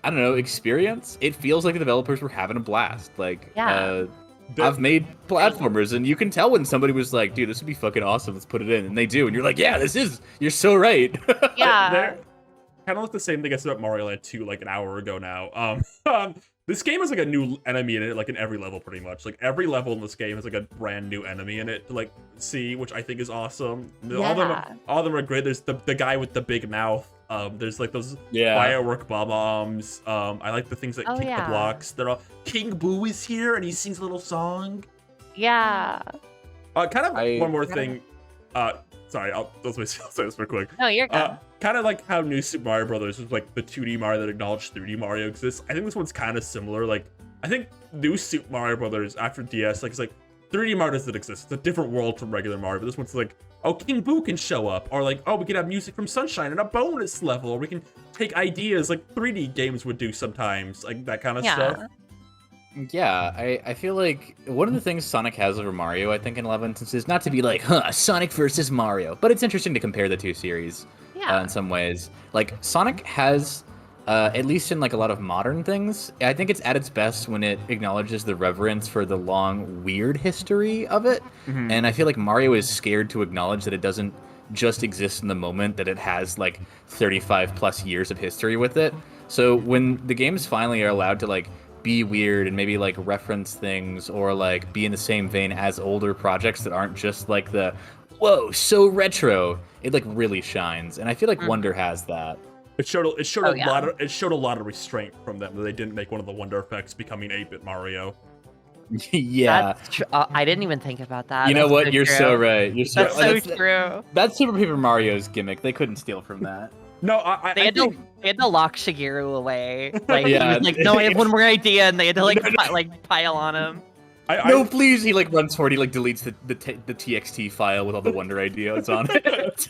I don't know, experience. It feels like the developers were having a blast. Like, I've made platformers, and you can tell when somebody was like, dude, this would be fucking awesome, let's put it in. And they do, and you're like, yeah, you're so right. yeah. Kind of like the same thing I said about Mario Land 2 like an hour ago now. This game has like a new enemy in it, like in every level pretty much. Like every level in this game has like a brand new enemy in it to like see, which I think is awesome. All of them are great. There's the guy with the big mouth. There's like those firework bombs. I like the things that kick the blocks. They're all King Boo is here and he sings a little song. Yeah. One more thing. Sorry, I'll say this real quick. No, you're good. Kind of like how New Super Mario Brothers was like the 2D Mario that acknowledged 3D Mario exists. I think this one's kind of similar. Like, I think New Super Mario Brothers after DS, like, it's like 3D Mario doesn't exist. It's a different world from regular Mario. But this one's like, oh, King Boo can show up, or like, oh, we can have music from Sunshine in a bonus level, or we can take ideas like 3D games would do sometimes, like that kind of stuff. Yeah, I feel like one of the things Sonic has over Mario, I think, in a lot of instances, not to be like, Sonic versus Mario, but it's interesting to compare the two series in some ways. Like, Sonic has, at least in like a lot of modern things, I think it's at its best when it acknowledges the reverence for the long, weird history of it. And I feel like Mario is scared to acknowledge that it doesn't just exists in the moment, that it has like 35 plus years of history with it. So when the games finally are allowed to like be weird and maybe like reference things or like be in the same vein as older projects that aren't just like the whoa, so retro, it like really shines. And I feel like Wonder has that. It showed Oh, a yeah. lot of restraint from them that they didn't make one of the Wonder effects becoming 8-bit Mario. Yeah. That's I didn't even think to that. You know That's what? so You're true. so right. You're so That's so true. That's Super Paper Mario's gimmick. They couldn't steal from that. No, They had to lock Shigeru away. Like, Yeah. he was like, no, I have one more idea, and they had to like No, like pile on him. No, please. He like runs forward. He like deletes the TXT file with all the Wonder ideas on it.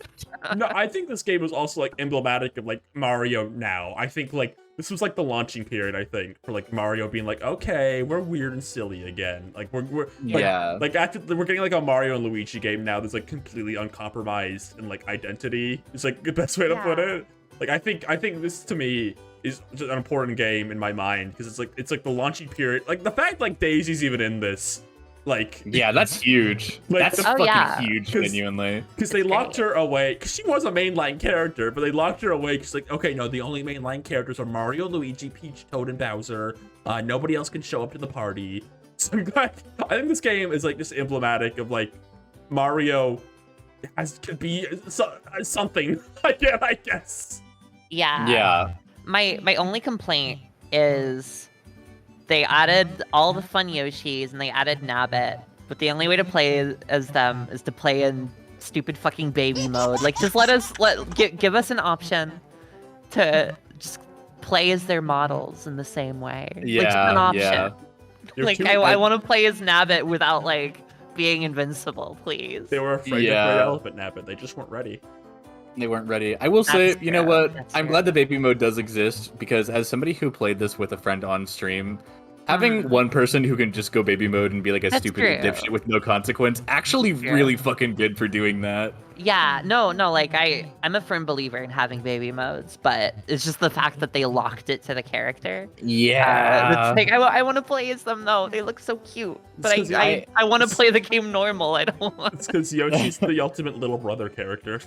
No, I think this game was also like emblematic of like Mario now. I think like this was like the launching period, I think, for like Mario being like, okay, we're weird and silly again. Like we're like, Yeah. like after we're getting like a Mario and Luigi game now that's like completely uncompromised in like identity. It's like the best way to put it. Like I think this to me is an important game in my mind because it's like the launching period. Like the fact like Daisy's even in this. Like yeah, that's huge. Like, that's fucking huge, genuinely. Because they locked her away. Because she was a mainline character, but they locked her away. Because like, okay, no, the only mainline characters are Mario, Luigi, Peach, Toad, and Bowser. Nobody else can show up to the party. So I think this game is like just emblematic of like Mario could be something. I guess. Yeah. Yeah. My only complaint is they added all the fun Yoshis and they added Nabbit, but the only way to play as them is to play in stupid fucking baby mode. Like, just give us an option to just play as their models in the same way. Yeah, like, just an option. yeah. Like, I want to play as Nabbit without like being invincible, please. They were afraid to play Elephant Nabbit. They just weren't ready. They weren't ready. I will say, That's you know true. what? That's I'm true. glad the baby mode does exist because as somebody who played this with a friend on stream, having one person who can just go baby mode and be like a That's stupid true. dipshit with no consequence, actually really fucking good for doing that. Yeah, no, like I'm a firm believer in having baby modes, but it's just the fact that they locked it to the character. Yeah. It's like I want to play as them though. They look so cute, but It's 'cause I want to play the game normal. I don't want. It's because Yoshi's the ultimate little brother character.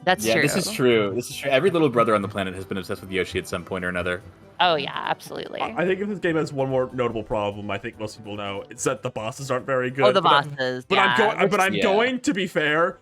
That's yeah, true. this is true. This is true. Every little brother on the planet has been obsessed with Yoshi at some point or another. Oh yeah, absolutely. I think if this game has one more notable problem, I think most people know, it's that the bosses aren't very good. Oh, the But bosses. But yeah. I'm going to be fair.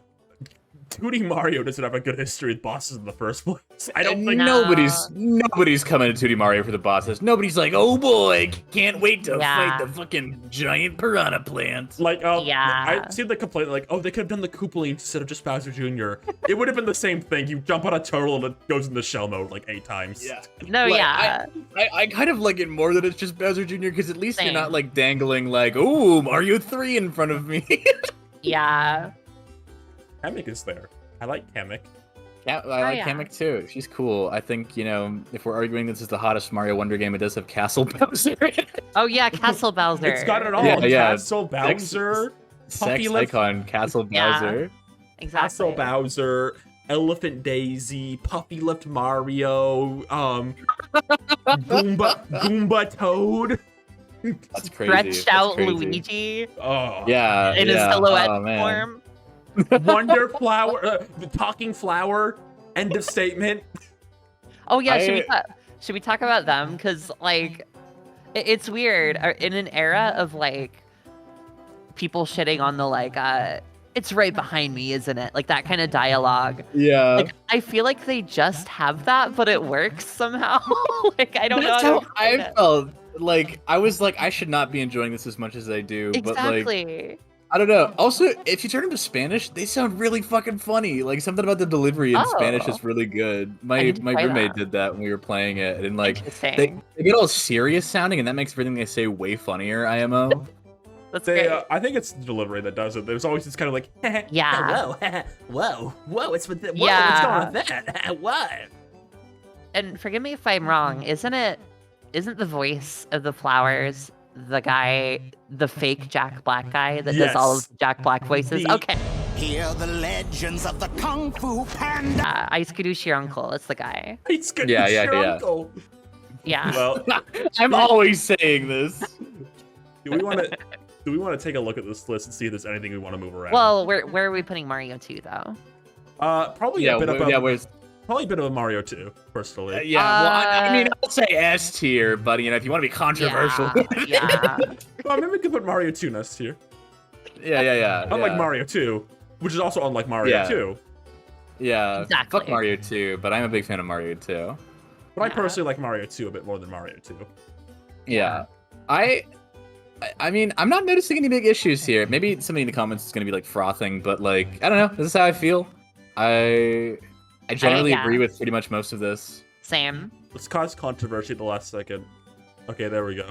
2D Mario doesn't have a good history with bosses in the first place. I don't think nobody's coming to 2D Mario for the bosses. Nobody's like, oh boy, can't wait to fight the fucking giant piranha plant. Like, Yeah. I see the complaint like, oh, they could have done the Koopalings instead of just Bowser Jr. It would have been the same thing. You jump on a turtle and it goes into shell mode like 8 times. Yeah. No, Like, yeah. I kind of like it more that it's just Bowser Jr. because at least Same. you're not like dangling like, ooh, Mario 3 in front of me. Yeah. Kamek is there. I like Kamek. Yeah, I like yeah. Kamek too. She's cool. I think, you know, if we're arguing this is the hottest Mario Wonder game, it does have Castle Bowser. Oh yeah, Castle Bowser. It's got it all. Yeah. Castle Bowser, Sex Lift- icon, Castle Yeah. Bowser. Exactly. Castle Bowser, Elephant Daisy, Puffy Lift Mario, Goomba Toad. That's crazy. Stretched That's out crazy. Luigi Oh, Yeah. in yeah. a silhouette Oh, man. form. Wonder Flower, the talking flower. End of statement. Oh yeah, should we talk about them? Because like, it's weird in an era of like people shitting on the like, it's right behind me, isn't it? Like that kind of dialogue. Yeah. Like I feel like they just have that, but it works somehow. Like I don't That's know. how I felt. Like, I was like, I should not be enjoying this as much as I do. But like, Exactly. I don't know. Also, if you turn them to Spanish, they sound really fucking funny. Like something about the delivery in Spanish is really good. My need to try roommate that. did that when we were playing it, and like Interesting. they get all serious sounding, and that makes everything they say way funnier. IMO. That's They, great. I think it's the delivery that does it. There's always this kind of like, Yeah. Whoa, what's with that? Yeah. What's going on with that? What? And forgive me if I'm wrong. Isn't the voice of the flowers the guy, the fake Jack Black guy that does all of Jack Black voices? Okay. Hear the legends of the Kung Fu Panda. Ice Kadushi, your uncle. It's the guy. It's good. Yeah, It's yeah, your yeah. uncle. Yeah. Well, I'm always saying this. do we want to take a look at this list and see if there's anything we want to move around? Well, where are we putting Mario 2 though? Probably Yeah, a bit of probably a bit of a Mario 2, personally. well, I mean, I'll say S tier, but if you want to be controversial, Yeah. Well, maybe we could put Mario 2 next tier. yeah. Unlike Mario 2, which is also unlike Mario 2. Yeah, Exactly. fuck Mario 2, but I'm a big fan of Mario 2. But I personally like Mario 2 a bit more than Mario 2. Yeah. I mean, I'm not noticing any big issues here. Maybe somebody in the comments is gonna be like frothing, but like, I don't know. This is how I feel. I generally agree with pretty much most of this. Same. Let's cause controversy at the last second. Okay, there we go.